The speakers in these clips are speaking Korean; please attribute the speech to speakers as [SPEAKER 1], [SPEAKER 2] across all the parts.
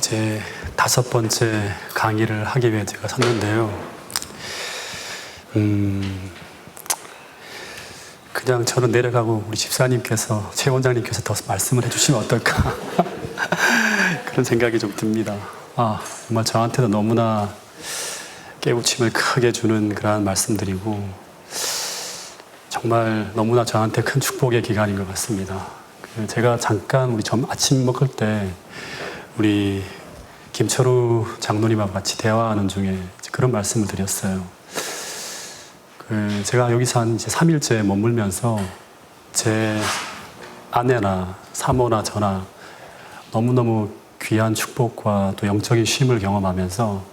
[SPEAKER 1] 제 5번째 강의를 하기 위해 제가 섰는데요. 그냥 저는 내려가고 우리 집사님께서, 최 원장님께서 더 말씀을 해주시면 어떨까 그런 생각이 좀 듭니다. 정말 저한테도 너무나 깨우침을 크게 주는 그러한 말씀들이고 정말 너무나 저한테 큰 축복의 기간인 것 같습니다. 제가 잠깐 우리 아침 먹을 때 우리 김철우 장로님하고 같이 대화하는 중에 그런 말씀을 드렸어요. 제가 여기서 한 이제 3일째 머물면서 제 아내나 사모나 저나 너무너무 귀한 축복과 또 영적인 쉼을 경험하면서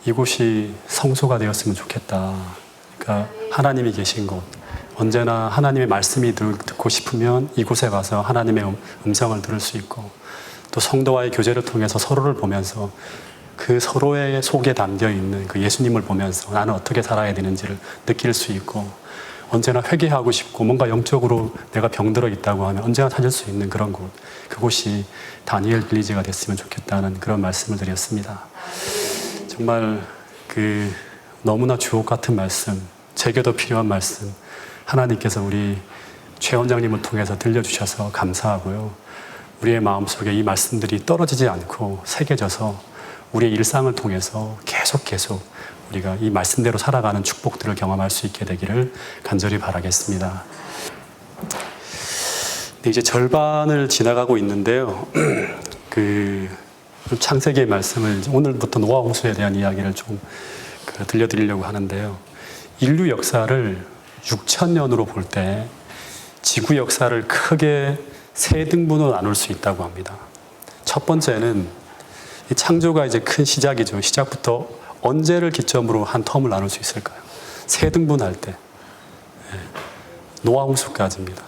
[SPEAKER 1] 이곳이 성소가 되었으면 좋겠다. 그러니까 하나님이 계신 곳, 언제나 하나님의 말씀이 듣고 싶으면 이곳에 가서 하나님의 음성을 들을 수 있고, 또 성도와의 교제를 통해서 서로를 보면서 그 서로의 속에 담겨 있는 그 예수님을 보면서 나는 어떻게 살아야 되는지를 느낄 수 있고, 언제나 회개하고 싶고 뭔가 영적으로 내가 병들어 있다고 하면 언제나 찾을 수 있는 그런 곳, 그곳이 다니엘 빌리지가 됐으면 좋겠다는 그런 말씀을 드렸습니다. 정말 너무나 주옥 같은 말씀, 제게도 필요한 말씀, 하나님께서 우리 최 원장님을 통해서 들려주셔서 감사하고요. 우리의 마음속에 이 말씀들이 떨어지지 않고 새겨져서 우리의 일상을 통해서 계속 우리가 이 말씀대로 살아가는 축복들을 경험할 수 있게 되기를 간절히 바라겠습니다. 이제 절반을 지나가고 있는데요. 창세기의 말씀을 오늘부터 노아 홍수에 대한 이야기를 좀 들려드리려고 하는데요. 인류 역사를 6,000년으로 볼 때 지구 역사를 크게 3등분으로 나눌 수 있다고 합니다. 첫 번째는 이 창조가 이제 큰 시작이죠. 시작부터 언제를 기점으로 한 텀을 나눌 수 있을까요? 3등분할 때 노아 홍수까지입니다.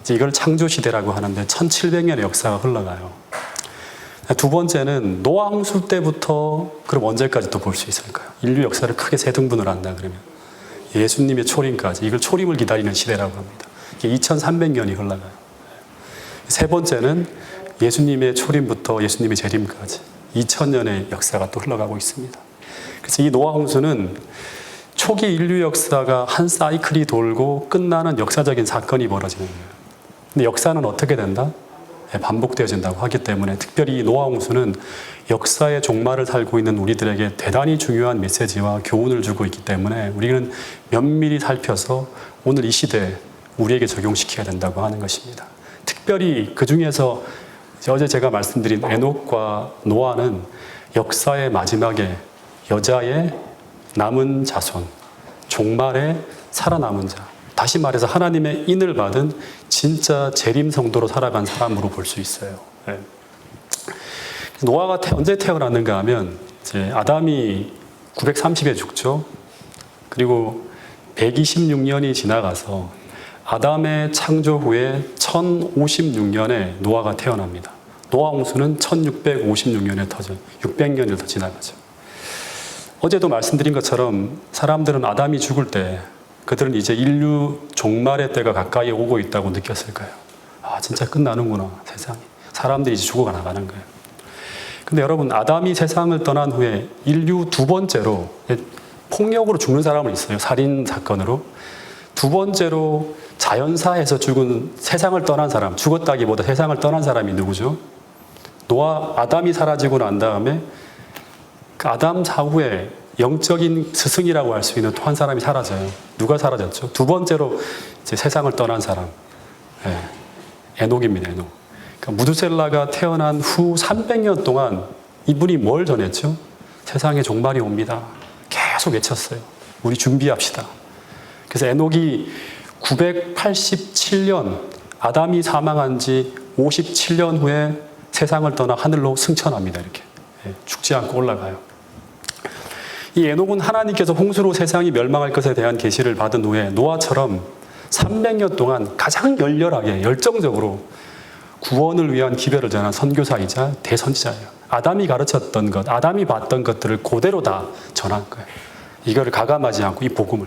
[SPEAKER 1] 이제 이걸 창조 시대라고 하는데 1700년의 역사가 흘러가요. 두 번째는 노아 홍수 때부터 그럼 언제까지 또 볼 수 있을까요? 인류 역사를 크게 3등분을 한다 그러면 예수님의 초림까지, 이걸 초림을 기다리는 시대라고 합니다. 이게 2300년이 흘러가요. 세 번째는 예수님의 초림부터 예수님의 재림까지 2000년의 역사가 또 흘러가고 있습니다. 그래서 이 노아 홍수는 초기 인류 역사가 한 사이클이 돌고 끝나는 역사적인 사건이 벌어지는 거예요. 근데 역사는 어떻게 된다? 반복되어진다고 하기 때문에 특별히 이 노아 홍수는 역사의 종말을 살고 있는 우리들에게 대단히 중요한 메시지와 교훈을 주고 있기 때문에 우리는 면밀히 살펴서 오늘 이 시대에 우리에게 적용시켜야 된다고 하는 것입니다. 특별히 그 중에서 어제 제가 말씀드린 에녹과 노아는 역사의 마지막에 여자의 남은 자손, 종말에 살아남은 자, 다시 말해서 하나님의 인을 받은 진짜 재림 성도로 살아간 사람으로 볼 수 있어요. 노아가 언제 태어났는가 하면 이제 아담이 930에 죽죠. 그리고 126년이 지나가서 아담의 창조 후에 1056년에 노아가 태어납니다. 노아 홍수는 1656년에 터져 600년을 더 지나가죠. 어제도 말씀드린 것처럼 사람들은 아담이 죽을 때 그들은 이제 인류 종말의 때가 가까이 오고 있다고 느꼈을까요? 진짜 끝나는구나, 세상이. 사람들이 이제 죽어가 나가는 거예요. 근데 여러분, 아담이 세상을 떠난 후에 인류 두 번째로 폭력으로 죽는 사람은 있어요. 살인 사건으로. 두 번째로 자연사에서 죽은, 세상을 떠난 사람, 죽었다기보다 세상을 떠난 사람이 누구죠? 아담이 사라지고 난 다음에 그 아담 사후에 영적인 스승이라고 할 수 있는 또 한 사람이 사라져요. 누가 사라졌죠? 두 번째로 이제 세상을 떠난 사람, 에녹입니다. 에녹. 그러니까 무두셀라가 태어난 후 300년 동안 이분이 뭘 전했죠? 세상에 종말이 옵니다. 계속 외쳤어요. 우리 준비합시다. 그래서 에녹이 987년, 아담이 사망한 지 57년 후에 세상을 떠나 하늘로 승천합니다. 이렇게 죽지 않고 올라가요. 이 에녹은 하나님께서 홍수로 세상이 멸망할 것에 대한 계시를 받은 후에 노아처럼 300년 동안 가장 열렬하게 열정적으로 구원을 위한 기별을 전한 선교사이자 대선지자예요. 아담이 가르쳤던 것, 아담이 봤던 것들을 그대로 다 전한 거예요. 이거를 가감하지 않고 이 복음을.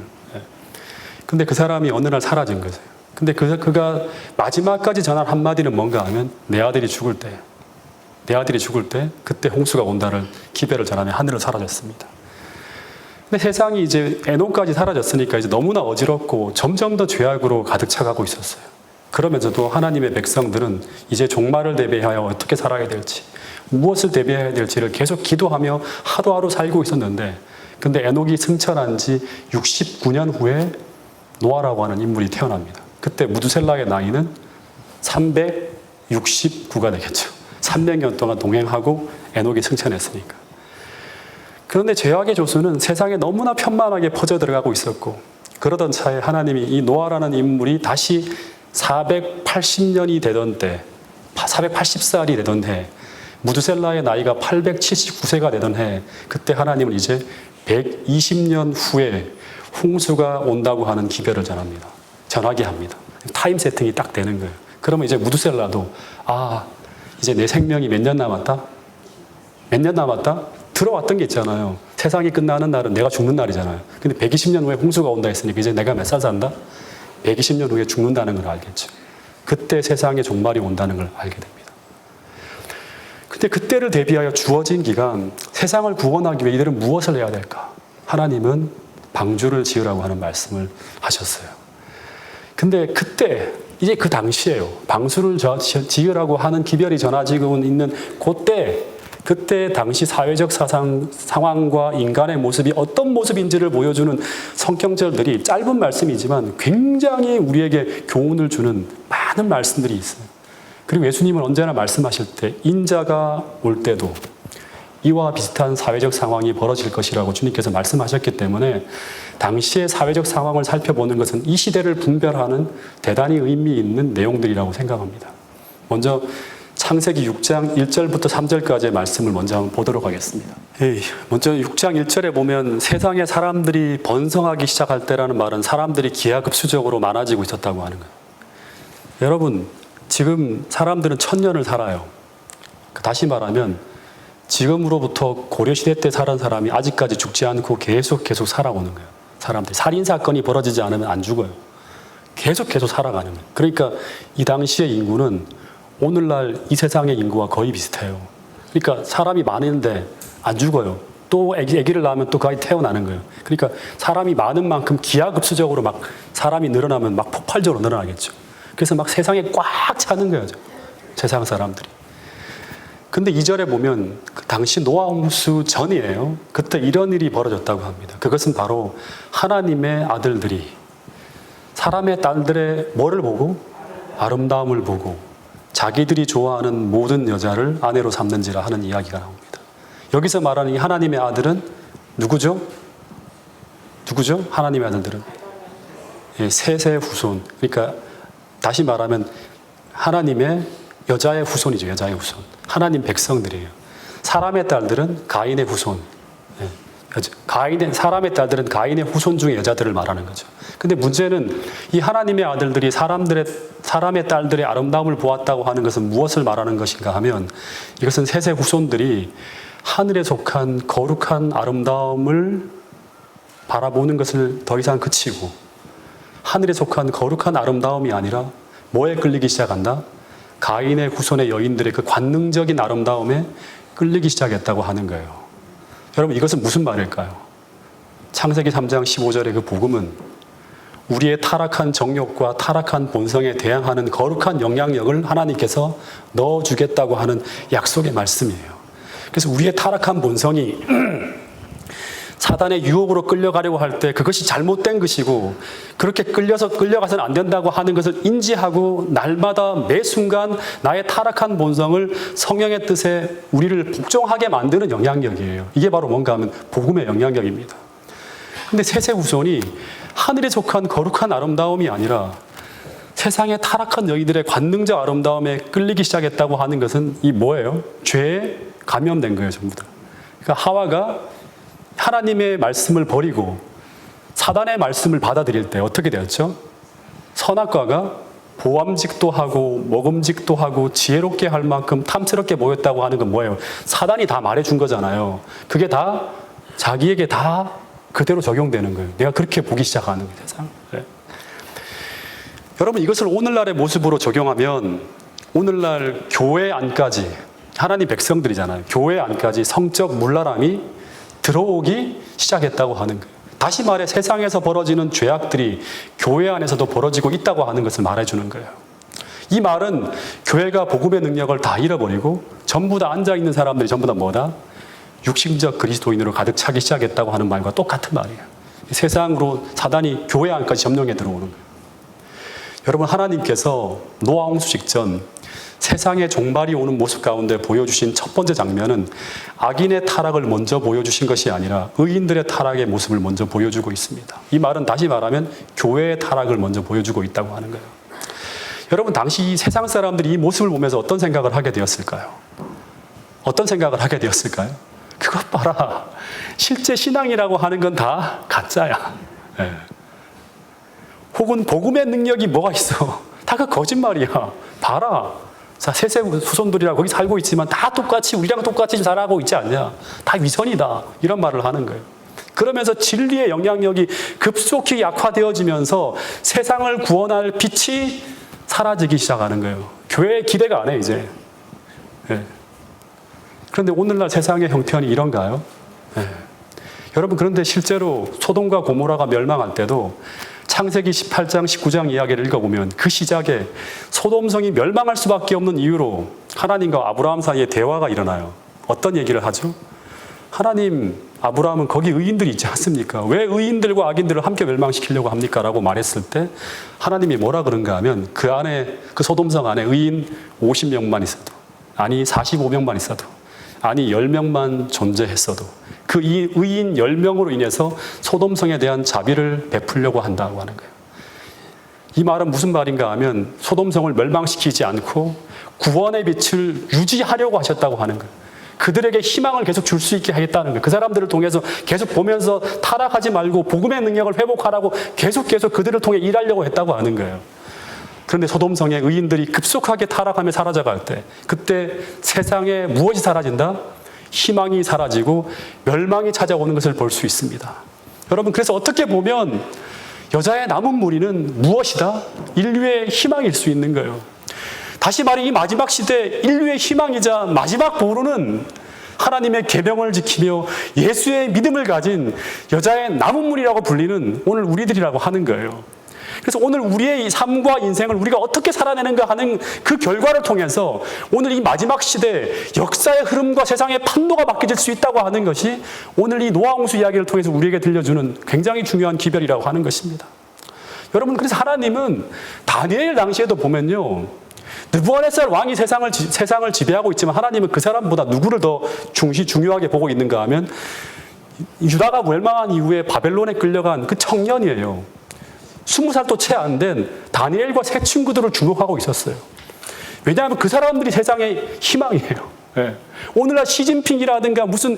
[SPEAKER 1] 근데 그 사람이 어느 날 사라진 거죠. 근데 그가 마지막까지 전한 한마디는 뭔가 하면 내 아들이 죽을 때 내 아들이 죽을 때 그때 홍수가 온다를 기별을 전하며 하늘을 사라졌습니다. 근데 세상이 이제 에녹까지 사라졌으니까 이제 너무나 어지럽고 점점 더 죄악으로 가득 차가고 있었어요. 그러면서도 하나님의 백성들은 이제 종말을 대비하여 어떻게 살아야 될지, 무엇을 대비해야 될지를 계속 기도하며 하루하루 살고 있었는데, 근데 에녹이 승천한 지 69년 후에 노아라고 하는 인물이 태어납니다. 그때 무두셀라의 나이는 369가 되겠죠. 300년 동안 동행하고 에녹이 승천했으니까. 그런데 죄악의 조수는 세상에 너무나 편만하게 퍼져 들어가고 있었고, 그러던 차에 하나님이 이 노아라는 인물이 다시 480년이 되던 때, 480살이 되던 해, 무두셀라의 나이가 879세가 되던 해, 그때 하나님은 이제 120년 후에 홍수가 온다고 하는 기별을 전하게 합니다. 타임 세팅이 딱 되는 거예요. 그러면 이제 무두셀라도 이제 내 생명이 몇 년 남았다? 몇 년 남았다? 들어왔던 게 있잖아요. 세상이 끝나는 날은 내가 죽는 날이잖아요. 근데 120년 후에 홍수가 온다 했으니까 이제 내가 몇 살 산다? 120년 후에 죽는다는 걸 알겠죠. 그때 세상의 종말이 온다는 걸 알게 됩니다. 근데 그때를 대비하여 주어진 기간, 세상을 구원하기 위해 이들은 무엇을 해야 될까? 하나님은 방주를 지으라고 하는 말씀을 하셨어요. 근데 그때, 이제 그 당시에요. 방주를 지으라고 하는 기별이 전해지고 있는 그때 당시 사회적 상황과 인간의 모습이 어떤 모습인지를 보여주는 성경절들이 짧은 말씀이지만 굉장히 우리에게 교훈을 주는 많은 말씀들이 있어요. 그리고 예수님은 언제나 말씀하실 때 인자가 올 때도 이와 비슷한 사회적 상황이 벌어질 것이라고 주님께서 말씀하셨기 때문에 당시의 사회적 상황을 살펴보는 것은 이 시대를 분별하는 대단히 의미 있는 내용들이라고 생각합니다. 먼저 창세기 6장 1절부터 3절까지의 말씀을 먼저 한번 보도록 하겠습니다. 먼저 6장 1절에 보면 세상에 사람들이 번성하기 시작할 때라는 말은 사람들이 기하급수적으로 많아지고 있었다고 하는 거예요. 여러분, 지금 사람들은 1000년을 살아요. 다시 말하면 지금으로부터 고려시대 때 살은 사람이 아직까지 죽지 않고 계속 살아오는 거예요. 사람들이 살인사건이 벌어지지 않으면 안 죽어요. 계속 살아가는 거예요. 그러니까 이 당시의 인구는 오늘날 이 세상의 인구와 거의 비슷해요. 그러니까 사람이 많은데 안 죽어요. 또 아기를 낳으면 또 거의 태어나는 거예요. 그러니까 사람이 많은 만큼 기하급수적으로 막 사람이 늘어나면 막 폭발적으로 늘어나겠죠. 그래서 막 세상에 꽉 차는 거예요. 세상 사람들이. 근데 2절에 보면 그 당시 노아 홍수 전이에요. 그때 이런 일이 벌어졌다고 합니다. 그것은 바로 하나님의 아들들이 사람의 딸들의 뭐를 보고? 아름다움을 보고 자기들이 좋아하는 모든 여자를 아내로 삼는지라 하는 이야기가 나옵니다. 여기서 말하는 이 하나님의 아들은 누구죠? 하나님의 아들들은 셋의 후손. 그러니까 다시 말하면 하나님의 여자의 후손이죠. 여자의 후손. 하나님 백성들이에요. 사람의 딸들은 가인의 후손. 사람의 딸들은 가인의 후손 중의 여자들을 말하는 거죠. 근데 문제는 이 하나님의 아들들이 사람의 딸들의 아름다움을 보았다고 하는 것은 무엇을 말하는 것인가 하면 이것은 셋의 후손들이 하늘에 속한 거룩한 아름다움을 바라보는 것을 더 이상 그치고 하늘에 속한 거룩한 아름다움이 아니라 뭐에 끌리기 시작한다? 가인의 후손의 여인들의 그 관능적인 아름다움에 끌리기 시작했다고 하는 거예요. 여러분, 이것은 무슨 말일까요? 창세기 3장 15절의 그 복음은 우리의 타락한 정욕과 타락한 본성에 대항하는 거룩한 영향력을 하나님께서 넣어주겠다고 하는 약속의 말씀이에요. 그래서 우리의 타락한 본성이 사단의 유혹으로 끌려가려고 할 때 그것이 잘못된 것이고 그렇게 끌려가서는 안 된다고 하는 것을 인지하고 날마다 매 순간 나의 타락한 본성을 성령의 뜻에 우리를 복종하게 만드는 영향력이에요. 이게 바로 뭔가 하면 복음의 영향력입니다. 근데 셋의 후손이 하늘에 속한 거룩한 아름다움이 아니라 세상의 타락한 여인들의 관능적 아름다움에 끌리기 시작했다고 하는 것은 이 뭐예요? 죄에 감염된 거예요, 전부 다. 그러니까 하와가 하나님의 말씀을 버리고 사단의 말씀을 받아들일 때 어떻게 되었죠? 선악과가 보암직도 하고 먹음직도 하고 지혜롭게 할 만큼 탐스럽게 보였다고 하는 건 뭐예요? 사단이 다 말해준 거잖아요. 그게 다 자기에게 다 그대로 적용되는 거예요. 내가 그렇게 보기 시작하는 거예요, 세상. 네. 여러분, 이것을 오늘날의 모습으로 적용하면 오늘날 교회 안까지 하나님 백성들이잖아요. 교회 안까지 성적 물랄함이 들어오기 시작했다고 하는 거예요. 다시 말해 세상에서 벌어지는 죄악들이 교회 안에서도 벌어지고 있다고 하는 것을 말해주는 거예요. 이 말은 교회가 복음의 능력을 다 잃어버리고 전부 다 앉아있는 사람들이 전부 다 뭐다? 육신적 그리스도인으로 가득 차기 시작했다고 하는 말과 똑같은 말이에요. 세상으로 사단이 교회 안까지 점령해 들어오는 거예요. 여러분, 하나님께서 노아 홍수 직전 세상의 종말이 오는 모습 가운데 보여주신 첫 번째 장면은 악인의 타락을 먼저 보여주신 것이 아니라 의인들의 타락의 모습을 먼저 보여주고 있습니다. 이 말은 다시 말하면 교회의 타락을 먼저 보여주고 있다고 하는 거예요. 여러분, 당시 세상 사람들이 이 모습을 보면서 어떤 생각을 하게 되었을까요? 어떤 생각을 하게 되었을까요? 그것 봐라. 실제 신앙이라고 하는 건 다 가짜야. 네. 혹은 복음의 능력이 뭐가 있어? 다 그 거짓말이야. 봐라. 자, 셋의 후손들이라 거기 살고 있지만 다 똑같이 우리랑 똑같이 살아가고 있지 않냐? 다 위선이다. 이런 말을 하는 거예요. 그러면서 진리의 영향력이 급속히 약화되어지면서 세상을 구원할 빛이 사라지기 시작하는 거예요. 교회의 기대가 안 해, 이제. 네. 그런데 오늘날 세상의 형편이 이런가요? 네. 여러분, 그런데 실제로 소돔과 고모라가 멸망할 때도 창세기 18장, 19장 이야기를 읽어보면 그 시작에 소돔성이 멸망할 수밖에 없는 이유로 하나님과 아브라함 사이에 대화가 일어나요. 어떤 얘기를 하죠? 하나님, 아브라함은 거기 의인들이 있지 않습니까? 왜 의인들과 악인들을 함께 멸망시키려고 합니까? 라고 말했을 때 하나님이 뭐라 그런가 하면 그 안에, 그 소돔성 안에 의인 50명만 있어도, 아니 45명만 있어도, 아니 10명만 존재했어도 그 의인 10명으로 인해서 소돔성에 대한 자비를 베풀려고 한다고 하는 거예요. 이 말은 무슨 말인가 하면 소돔성을 멸망시키지 않고 구원의 빛을 유지하려고 하셨다고 하는 거예요. 그들에게 희망을 계속 줄 수 있게 하겠다는 거예요. 그 사람들을 통해서 계속 보면서 타락하지 말고 복음의 능력을 회복하라고 계속 그들을 통해 일하려고 했다고 하는 거예요. 그런데 소돔성의 의인들이 급속하게 타락하며 사라져갈 때 그때 세상에 무엇이 사라진다? 희망이 사라지고 멸망이 찾아오는 것을 볼 수 있습니다. 여러분, 그래서 어떻게 보면 여자의 남은 무리는 무엇이다? 인류의 희망일 수 있는 거예요. 다시 말해 이 마지막 시대 인류의 희망이자 마지막 보루는 하나님의 계명을 지키며 예수의 믿음을 가진 여자의 남은 무리라고 불리는 오늘 우리들이라고 하는 거예요. 그래서 오늘 우리의 이 삶과 인생을 우리가 어떻게 살아내는가 하는 그 결과를 통해서 오늘 이 마지막 시대 역사의 흐름과 세상의 판도가 바뀌어질 수 있다고 하는 것이 오늘 이 노아 홍수 이야기를 통해서 우리에게 들려주는 굉장히 중요한 기별이라고 하는 것입니다. 여러분, 그래서 하나님은 다니엘 당시에도 보면요, 느부갓네살 왕이 세상을 지배하고 있지만 하나님은 그 사람보다 누구를 더 중요하게 보고 있는가 하면 유다가 멸망한 이후에 바벨론에 끌려간 그 청년이에요. 20살도 채 안 된 다니엘과 세 친구들을 주목하고 있었어요. 왜냐하면 그 사람들이 세상의 희망이에요. 네. 오늘날 시진핑이라든가 무슨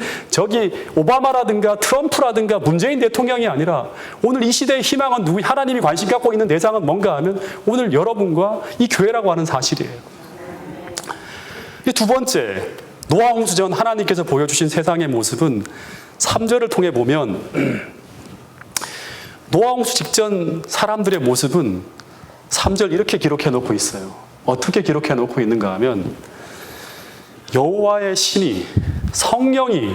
[SPEAKER 1] 오바마라든가 트럼프라든가 문재인 대통령이 아니라 오늘 이 시대의 희망은 누구? 하나님이 관심 갖고 있는 대상은 뭔가 하면 오늘 여러분과 이 교회라고 하는 사실이에요. 두 번째, 노아 홍수 전 하나님께서 보여주신 세상의 모습은 3절을 통해 보면 노아 홍수 직전 사람들의 모습은 3절 이렇게 기록해 놓고 있어요. 어떻게 기록해 놓고 있는가 하면 여호와의 신이, 성령이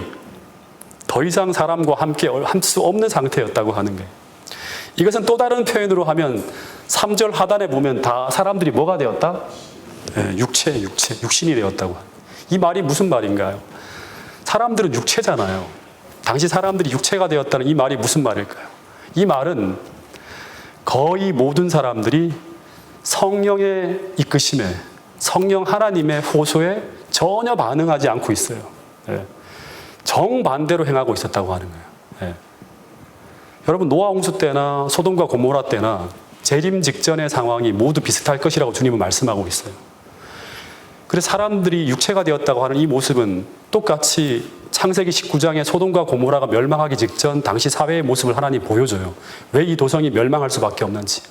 [SPEAKER 1] 더 이상 사람과 함께 할 수 없는 상태였다고 하는 거예요. 이것은 또 다른 표현으로 하면 3절 하단에 보면 다 사람들이 뭐가 되었다? 육신이 되었다고. 이 말이 무슨 말인가요? 사람들은 육체잖아요. 당시 사람들이 육체가 되었다는 이 말이 무슨 말일까요? 이 말은 거의 모든 사람들이 성령의 이끄심에, 성령 하나님의 호소에 전혀 반응하지 않고 있어요. 예. 정반대로 행하고 있었다고 하는 거예요. 예. 여러분, 노아 홍수 때나 소돔과 고모라 때나 재림 직전의 상황이 모두 비슷할 것이라고 주님은 말씀하고 있어요. 그래서 사람들이 육체가 되었다고 하는 이 모습은 똑같이 창세기 19장에 소돔과 고모라가 멸망하기 직전 당시 사회의 모습을 하나님 보여줘요. 왜 이 도성이 멸망할 수밖에 없는지.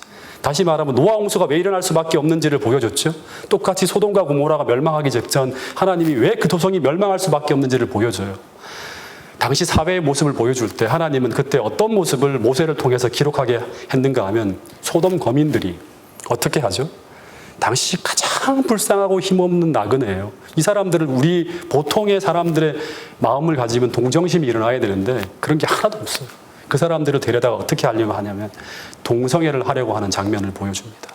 [SPEAKER 1] 다시 말하면 노아 홍수가 왜 일어날 수밖에 없는지를 보여줬죠. 똑같이 소돔과 고모라가 멸망하기 직전 하나님이 왜 그 도성이 멸망할 수밖에 없는지를 보여줘요. 당시 사회의 모습을 보여줄 때 하나님은 그때 어떤 모습을 모세를 통해서 기록하게 했는가 하면 소돔 거민들이 어떻게 하죠? 당시 가장 불쌍하고 힘없는 나그네예요. 이 사람들을 우리 보통의 사람들의 마음을 가지면 동정심이 일어나야 되는데 그런 게 하나도 없어요. 그 사람들을 데려다가 어떻게 하려고 하냐면 동성애를 하려고 하는 장면을 보여줍니다.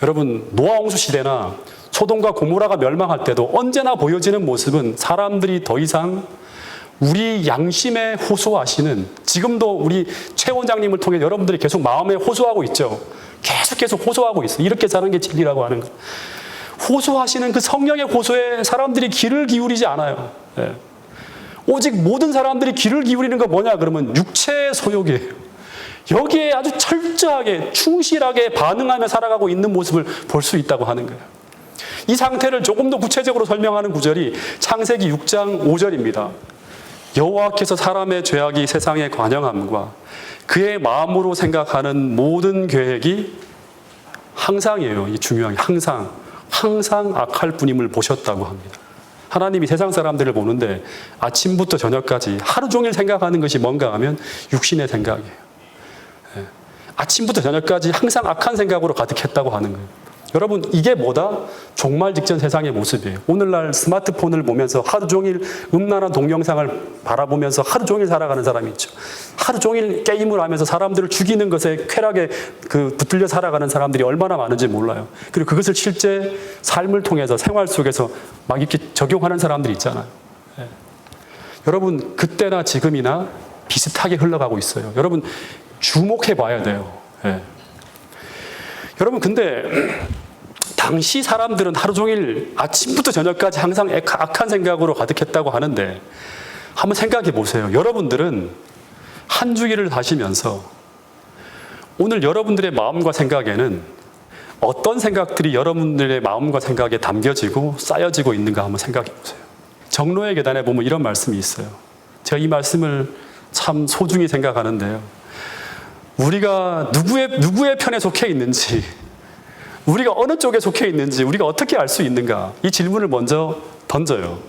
[SPEAKER 1] 여러분, 노아 홍수 시대나 소돔과 고모라가 멸망할 때도 언제나 보여지는 모습은 사람들이 더 이상 우리 양심에 호소하시는, 지금도 우리 최 원장님을 통해 여러분들이 계속 마음에 호소하고 있죠. 계속 호소하고 있어요. 이렇게 사는 게 진리라고 하는 거. 호소하시는 그 성령의 호소에 사람들이 귀를 기울이지 않아요. 예. 오직 모든 사람들이 귀를 기울이는 건 뭐냐 그러면 육체의 소욕이에요. 여기에 아주 철저하게 충실하게 반응하며 살아가고 있는 모습을 볼 수 있다고 하는 거예요. 이 상태를 조금 더 구체적으로 설명하는 구절이 창세기 6장 5절입니다. 여호와께서 사람의 죄악이 세상에 관영함과 그의 마음으로 생각하는 모든 계획이 항상이에요. 이 중요한 게 항상 악할 뿐임을 보셨다고 합니다. 하나님이 세상 사람들을 보는데 아침부터 저녁까지 하루 종일 생각하는 것이 뭔가 하면 육신의 생각이에요. 예. 아침부터 저녁까지 항상 악한 생각으로 가득했다고 하는 거예요. 여러분, 이게 뭐다? 종말 직전 세상의 모습이에요. 오늘날 스마트폰을 보면서 하루 종일 음란한 동영상을 바라보면서 하루 종일 살아가는 사람이 있죠. 하루 종일 게임을 하면서 사람들을 죽이는 것에 쾌락에 붙들려 살아가는 사람들이 얼마나 많은지 몰라요. 그리고 그것을 실제 삶을 통해서 생활 속에서 막 이렇게 적용하는 사람들이 있잖아요. 예. 여러분, 그때나 지금이나 비슷하게 흘러가고 있어요. 여러분, 주목해 봐야 돼요. 예. 여러분, 근데 당시 사람들은 하루 종일 아침부터 저녁까지 항상 악한 생각으로 가득했다고 하는데 한번 생각해 보세요. 여러분들은 한 주기를 사시면서 오늘 여러분들의 마음과 생각에는 어떤 생각들이 여러분들의 마음과 생각에 담겨지고 쌓여지고 있는가 한번 생각해 보세요. 정로의 계단에 보면 이런 말씀이 있어요. 제가 이 말씀을 참 소중히 생각하는데요. 우리가 누구의 편에 속해 있는지, 우리가 어느 쪽에 속해 있는지 우리가 어떻게 알 수 있는가? 이 질문을 먼저 던져요.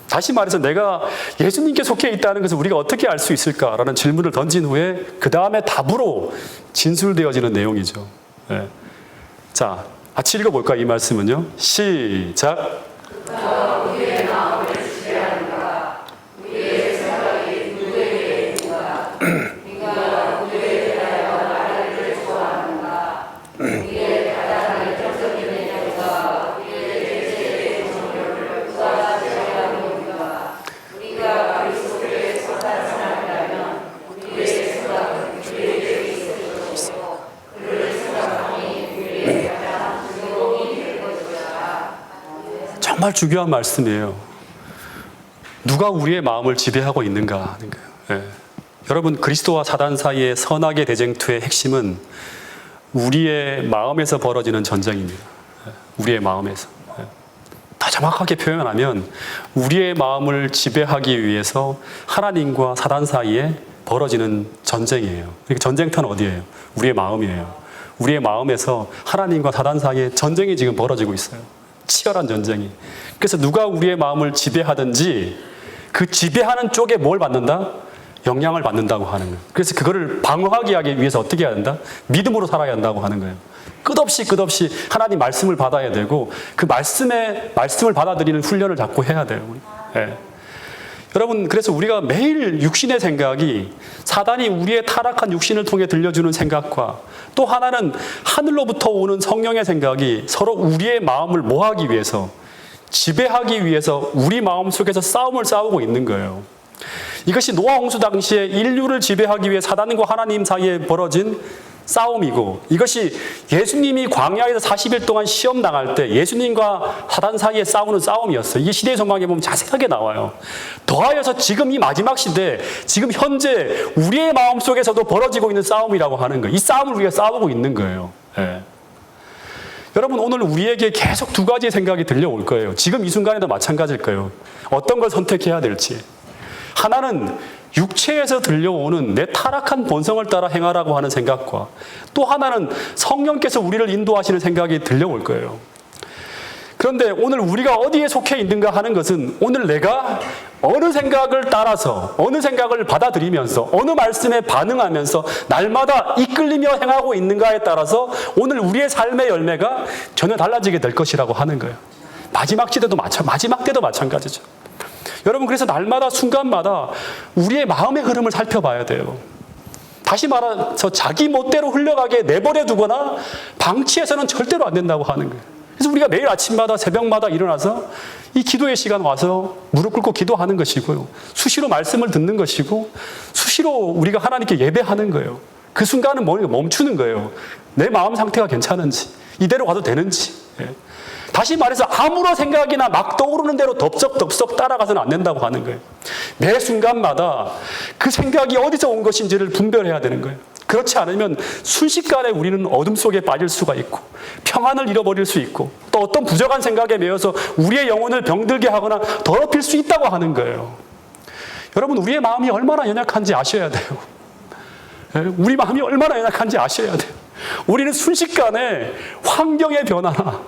[SPEAKER 1] 다시 말해서 내가 예수님께 속해 있다는 것을 우리가 어떻게 알 수 있을까라는 질문을 던진 후에 그 다음에 답으로 진술되어지는 내용이죠. 네. 자, 같이 읽어볼까요? 이 말씀은요. 시작. 우리의 마음을 지배하는가? 우리의 생각이 누구에게 있는가? 네가 우리에 대하여 나를 좋아하는가? 우리의 가장을 정적인 내용과 우리의 죄의 정욕을 누가 제어하는가? 우리가 그리스도의 선한 사람이라면 우리의 생각은 우리에게 있어도 그를 생각하니 우리의 가장 즐거움이 될 것이다. 정말 중요한 말씀이에요. 누가 우리의 마음을 지배하고 있는가 하는 거예요. 네. 여러분, 그리스도와 사단 사이의 선악의 대쟁투의 핵심은 우리의 마음에서 벌어지는 전쟁입니다. 우리의 마음에서. 더 정확하게 표현하면 우리의 마음을 지배하기 위해서 하나님과 사단 사이에 벌어지는 전쟁이에요. 그러니까 전쟁터는 어디예요? 우리의 마음이에요. 우리의 마음에서 하나님과 사단 사이에 전쟁이 지금 벌어지고 있어요. 치열한 전쟁이. 그래서 누가 우리의 마음을 지배하든지 그 지배하는 쪽에 뭘 받는다? 영향을 받는다고 하는 거예요. 그래서 그거를 방어하기 위해서 어떻게 해야 된다? 믿음으로 살아야 한다고 하는 거예요. 끝없이 하나님 말씀을 받아야 되고 그 말씀을 받아들이는 훈련을 자꾸 해야 돼요. 네. 여러분, 그래서 우리가 매일 육신의 생각이 사단이 우리의 타락한 육신을 통해 들려주는 생각과 또 하나는 하늘로부터 오는 성령의 생각이 서로 우리의 마음을 뭐하기 위해서, 지배하기 위해서 우리 마음속에서 싸움을 싸우고 있는 거예요. 이것이 노아 홍수 당시에 인류를 지배하기 위해 사단과 하나님 사이에 벌어진 싸움이고, 이것이 예수님이 광야에서 40일 동안 시험 당할 때 예수님과 사단 사이에 싸우는 싸움이었어요. 이게 시대의 소망에 보면 자세하게 나와요. 더하여서 지금 이 마지막 시대, 지금 현재 우리의 마음속에서도 벌어지고 있는 싸움이라고 하는 거예요. 이 싸움을 우리가 싸우고 있는 거예요. 네. 여러분, 오늘 우리에게 계속 두 가지의 생각이 들려올 거예요. 지금 이 순간에도 마찬가지일 거예요. 어떤 걸 선택해야 될지. 하나는 육체에서 들려오는 내 타락한 본성을 따라 행하라고 하는 생각과 또 하나는 성령께서 우리를 인도하시는 생각이 들려올 거예요. 그런데 오늘 우리가 어디에 속해 있는가 하는 것은 오늘 내가 어느 생각을 따라서, 어느 생각을 받아들이면서, 어느 말씀에 반응하면서 날마다 이끌리며 행하고 있는가에 따라서 오늘 우리의 삶의 열매가 전혀 달라지게 될 것이라고 하는 거예요. 마지막 때도 마찬가지죠. 여러분, 그래서 날마다 순간마다 우리의 마음의 흐름을 살펴봐야 돼요. 다시 말해서 자기 멋대로 흘러가게 내버려 두거나 방치해서는 절대로 안 된다고 하는 거예요. 그래서 우리가 매일 아침마다 새벽마다 일어나서 이 기도의 시간 와서 무릎 꿇고 기도하는 것이고요. 수시로 말씀을 듣는 것이고 수시로 우리가 하나님께 예배하는 거예요. 그 순간은 멈추는 거예요. 내 마음 상태가 괜찮은지, 이대로 가도 되는지. 다시 말해서 아무런 생각이나 막 떠오르는 대로 덥석 따라가서는 안 된다고 하는 거예요. 매 순간마다 그 생각이 어디서 온 것인지를 분별해야 되는 거예요. 그렇지 않으면 순식간에 우리는 어둠 속에 빠질 수가 있고 평안을 잃어버릴 수 있고 또 어떤 부정한 생각에 매여서 우리의 영혼을 병들게 하거나 더럽힐 수 있다고 하는 거예요. 여러분, 우리의 마음이 얼마나 연약한지 아셔야 돼요. 우리 마음이 얼마나 연약한지 아셔야 돼요. 우리는 순식간에 환경의 변화나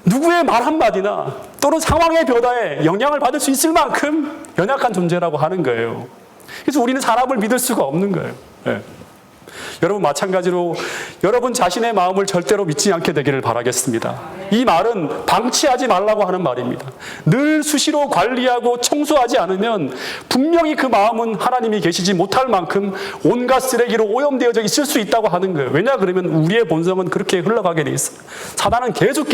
[SPEAKER 1] 누구의 말 한마디나 또는 상황의 변화에 영향을 받을 수 있을 만큼 연약한 존재라고 하는 거예요. 그래서 우리는 사람을 믿을 수가 없는 거예요. 여러분, 마찬가지로 여러분 자신의 마음을 절대로 믿지 않게 되기를 바라겠습니다. 이 말은 방치하지 말라고 하는 말입니다. 늘 수시로 관리하고 청소하지 않으면 분명히 그 마음은 하나님이 계시지 못할 만큼 온갖 쓰레기로 오염되어져 있을 수 있다고 하는 거예요. 왜냐 그러면 우리의 본성은 그렇게 흘러가게 돼 있어요. 사단은 계속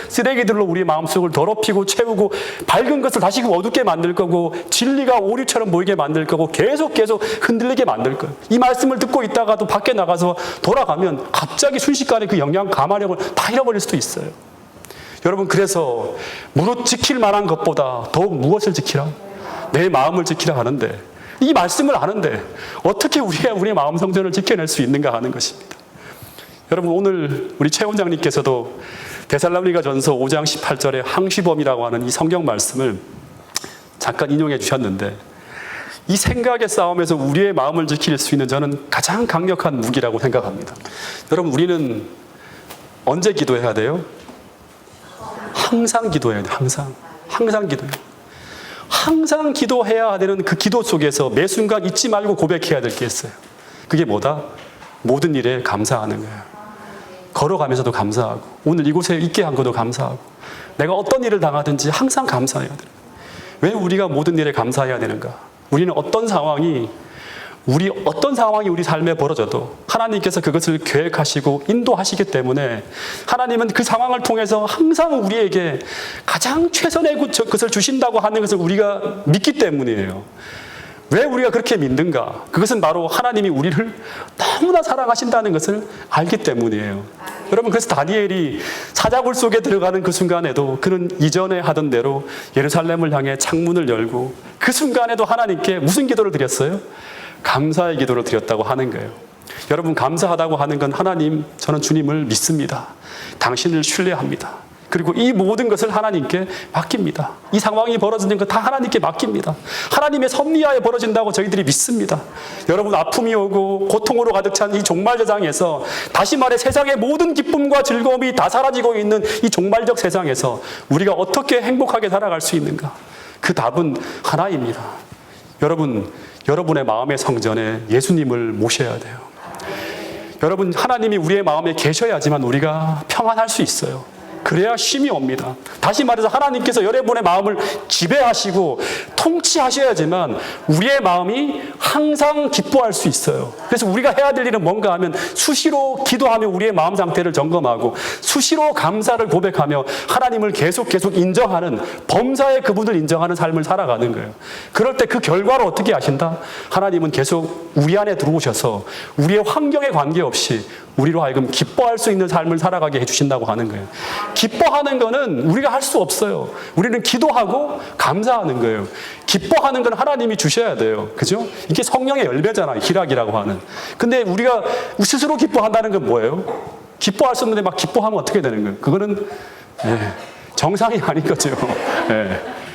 [SPEAKER 1] 쓰레기들로 우리의 마음속을 더럽히고 채우고 밝은 것을 다시금 어둡게 만들 거고 진리가 오류처럼 보이게 만들 거고 계속 흔들리게 만들 거예요. 이 말씀을 듣고 있다가도 밖에 나가서 돌아가면 갑자기 순식간에 그 영양 감화력을 다 잃어버릴 수도 있어요. 여러분, 그래서 무릇 지킬 만한 것보다 더욱 무엇을 지키라? 내 마음을 지키라 하는데, 이 말씀을 아는데 어떻게 우리가 우리의 마음 성전을 지켜낼 수 있는가 하는 것입니다. 여러분, 오늘 우리 최 원장님께서도 데살로니가전서 5장 18절에 항시범이라고 하는 이 성경 말씀을 잠깐 인용해 주셨는데, 이 생각의 싸움에서 우리의 마음을 지킬 수 있는 저는 가장 강력한 무기라고 생각합니다. 여러분, 우리는 언제 기도해야 돼요? 항상 기도해야 돼요. 항상 기도해요. 항상 기도해야 되는 그 기도 속에서 매 순간 잊지 말고 고백해야 될 게 있어요. 그게 뭐다? 모든 일에 감사하는 거예요. 걸어가면서도 감사하고, 오늘 이곳에 있게 한 것도 감사하고, 내가 어떤 일을 당하든지 항상 감사해야 돼요. 왜 우리가 모든 일에 감사해야 되는가? 우리는 어떤 상황이 우리 삶에 벌어져도 하나님께서 그것을 계획하시고 인도하시기 때문에 하나님은 그 상황을 통해서 항상 우리에게 가장 최선의 것을 주신다고 하는 것을 우리가 믿기 때문이에요. 왜 우리가 그렇게 믿는가? 그것은 바로 하나님이 우리를 너무나 사랑하신다는 것을 알기 때문이에요. 여러분, 그래서 다니엘이 사자굴 속에 들어가는 그 순간에도 그는 이전에 하던 대로 예루살렘을 향해 창문을 열고 그 순간에도 하나님께 무슨 기도를 드렸어요? 감사의 기도를 드렸다고 하는 거예요. 여러분, 감사하다고 하는 건 하나님, 저는 주님을 믿습니다. 당신을 신뢰합니다. 그리고 이 모든 것을 하나님께 맡깁니다. 이 상황이 벌어지는 것 다 하나님께 맡깁니다. 하나님의 섭리하에 벌어진다고 저희들이 믿습니다. 여러분, 아픔이 오고 고통으로 가득 찬 이 종말세상에서, 다시 말해 세상의 모든 기쁨과 즐거움이 다 사라지고 있는 이 종말적 세상에서 우리가 어떻게 행복하게 살아갈 수 있는가? 그 답은 하나입니다. 여러분, 여러분의 마음의 성전에 예수님을 모셔야 돼요. 여러분, 하나님이 우리의 마음에 계셔야지만 우리가 평안할 수 있어요. 그래야 쉼이 옵니다. 다시 말해서 하나님께서 여러분의 마음을 지배하시고 통치하셔야지만 우리의 마음이 항상 기뻐할 수 있어요. 그래서 우리가 해야 될 일은 뭔가 하면 수시로 기도하며 우리의 마음 상태를 점검하고 수시로 감사를 고백하며 하나님을 계속 인정하는, 범사의 그분을 인정하는 삶을 살아가는 거예요. 그럴 때 그 결과를 어떻게 하신다? 하나님은 계속 우리 안에 들어오셔서 우리의 환경에 관계없이 우리로 하여금 기뻐할 수 있는 삶을 살아가게 해주신다고 하는 거예요. 기뻐하는 거는 우리가 할 수 없어요. 우리는 기도하고 감사하는 거예요. 기뻐하는 건 하나님이 주셔야 돼요. 그죠? 이게 성령의 열매잖아요. 희락이라고 하는. 근데 우리가 스스로 기뻐한다는 건 뭐예요? 기뻐할 수 없는데 막 기뻐하면 어떻게 되는 거예요? 그거는 정상이 아닌 거죠.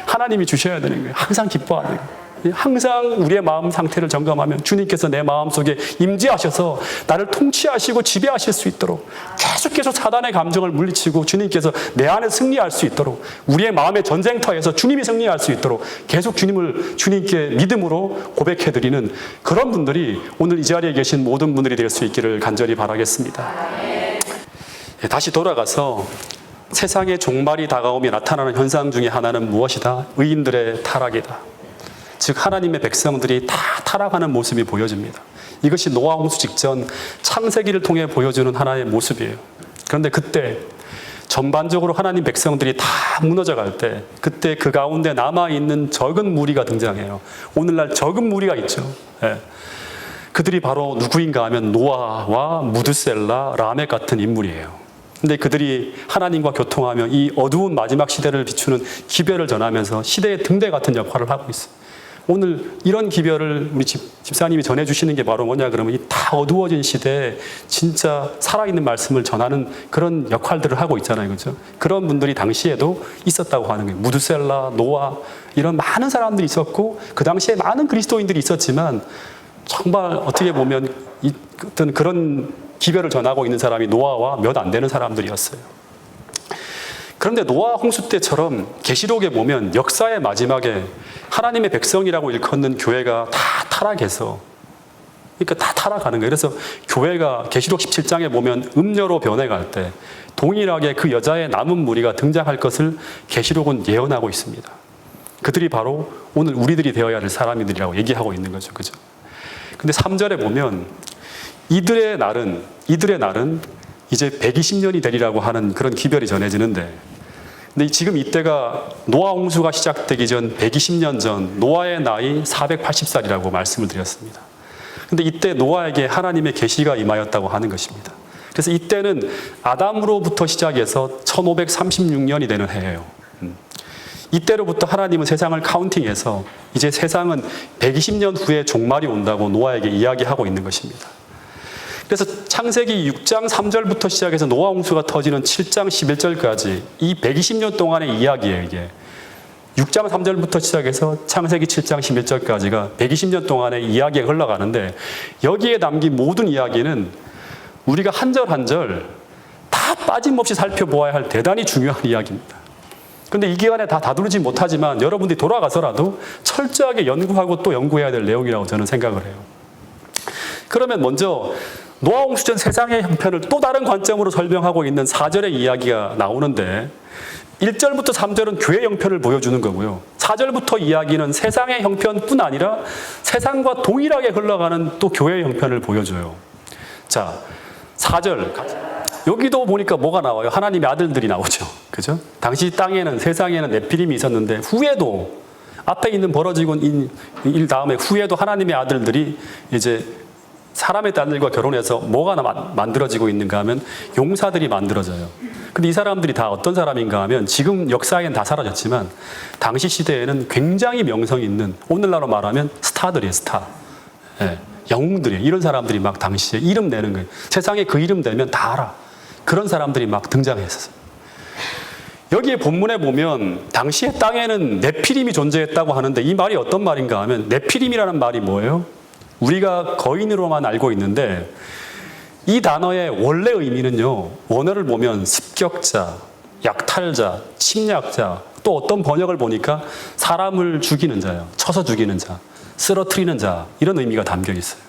[SPEAKER 1] 하나님이 주셔야 되는 거예요. 항상 기뻐하는 거예요. 항상 우리의 마음 상태를 점검하면 주님께서 내 마음속에 임재하셔서 나를 통치하시고 지배하실 수 있도록 계속해서 사단의 감정을 물리치고 주님께서 내 안에 승리할 수 있도록 우리의 마음의 전쟁터에서 주님이 승리할 수 있도록 계속 주님께 믿음으로 고백해드리는 그런 분들이 오늘 이 자리에 계신 모든 분들이 될 수 있기를 간절히 바라겠습니다. 다시 돌아가서 세상의 종말이 다가오며 나타나는 현상 중에 하나는 무엇이다? 의인들의 타락이다. 즉 하나님의 백성들이 다 타락하는 모습이 보여집니다. 이것이 노아 홍수 직전 창세기를 통해 보여주는 하나의 모습이에요. 그런데 그때 전반적으로 하나님 백성들이 다 무너져 갈 때 그때 그 가운데 남아있는 적은 무리가 등장해요. 오늘날 적은 무리가 있죠. 예. 그들이 바로 누구인가 하면 노아와 무드셀라, 라멕 같은 인물이에요. 근데 그들이 하나님과 교통하며 이 어두운 마지막 시대를 비추는 기별을 전하면서 시대의 등대 같은 역할을 하고 있어요. 오늘 이런 기별을 우리 집사님이 전해주시는 게 바로 뭐냐 그러면 이 다 어두워진 시대에 진짜 살아있는 말씀을 전하는 그런 역할들을 하고 있잖아요. 그죠? 그런 분들이 당시에도 있었다고 하는 거예요. 무드셀라, 노아 이런 많은 사람들이 있었고 그 당시에 많은 그리스도인들이 있었지만 정말 어떻게 보면 어떤 그런 기별을 전하고 있는 사람이 노아와 몇 안 되는 사람들이었어요. 그런데 노아 홍수 때처럼 계시록에 보면 역사의 마지막에 하나님의 백성이라고 일컫는 교회가 다 타락해서 그러니까 다 타락하는 거예요. 그래서 교회가 계시록 17장에 보면 음녀로 변해갈 때 동일하게 그 여자의 남은 무리가 등장할 것을 계시록은 예언하고 있습니다. 그들이 바로 오늘 우리들이 되어야 할 사람들이라고 얘기하고 있는 거죠. 그죠? 근데 3절에 보면 이들의 날은 이제 120년이 되리라고 하는 그런 기별이 전해지는데 근데 지금 이때가 노아 홍수가 시작되기 전 120년 전 노아의 나이 480살이라고 말씀을 드렸습니다. 근데 이때 노아에게 하나님의 계시가 임하였다고 하는 것입니다. 그래서 이때는 아담으로부터 시작해서 1536년이 되는 해예요. 이때로부터 하나님은 세상을 카운팅해서 이제 세상은 120년 후에 종말이 온다고 노아에게 이야기하고 있는 것입니다. 그래서 창세기 6장 3절부터 시작해서 노아 홍수가 터지는 7장 11절까지 이 120년 동안의 이야기예요. 이게 6장 3절부터 시작해서 창세기 7장 11절까지가 120년 동안의 이야기가 흘러가는데 여기에 담긴 모든 이야기는 우리가 한 절 한 절 다 빠짐없이 살펴보아야 할 대단히 중요한 이야기입니다. 그런데 이 기간에 다 다루지 못하지만 여러분들이 돌아가서라도 철저하게 연구하고 또 연구해야 될 내용이라고 저는 생각을 해요. 그러면 먼저 노아 홍수 전 세상의 형편을 또 다른 관점으로 설명하고 있는 4절의 이야기가 나오는데 1절부터 3절은 교회 형편을 보여주는 거고요. 4절부터 이야기는 세상의 형편뿐 아니라 세상과 동일하게 흘러가는 또 교회의 형편을 보여줘요. 자, 4절. 여기도 보니까 뭐가 나와요? 하나님의 아들들이 나오죠. 그죠? 당시 땅에는, 세상에는 네피림이 있었는데 후에도 앞에 있는 벌어지고 일 다음에 후에도 하나님의 아들들이 이제 사람의 딸들과 결혼해서 뭐가 만들어지고 있는가 하면 용사들이 만들어져요. 근데 이 사람들이 다 어떤 사람인가 하면 지금 역사에는 다 사라졌지만 당시 시대에는 굉장히 명성 있는 오늘날로 말하면 스타들이에요. 스타. 예, 영웅들이에요. 이런 사람들이 막 당시에 이름 내는 거예요. 세상에 그 이름 되면 다 알아. 그런 사람들이 막 등장했었어요. 여기에 본문에 보면 당시에 땅에는 네피림이 존재했다고 하는데 이 말이 어떤 말인가 하면 네피림이라는 말이 뭐예요? 우리가 거인으로만 알고 있는데 이 단어의 원래 의미는요. 원어를 보면 습격자, 약탈자, 침략자 또 어떤 번역을 보니까 사람을 죽이는 자예요. 쳐서 죽이는 자, 쓰러뜨리는 자 이런 의미가 담겨 있어요.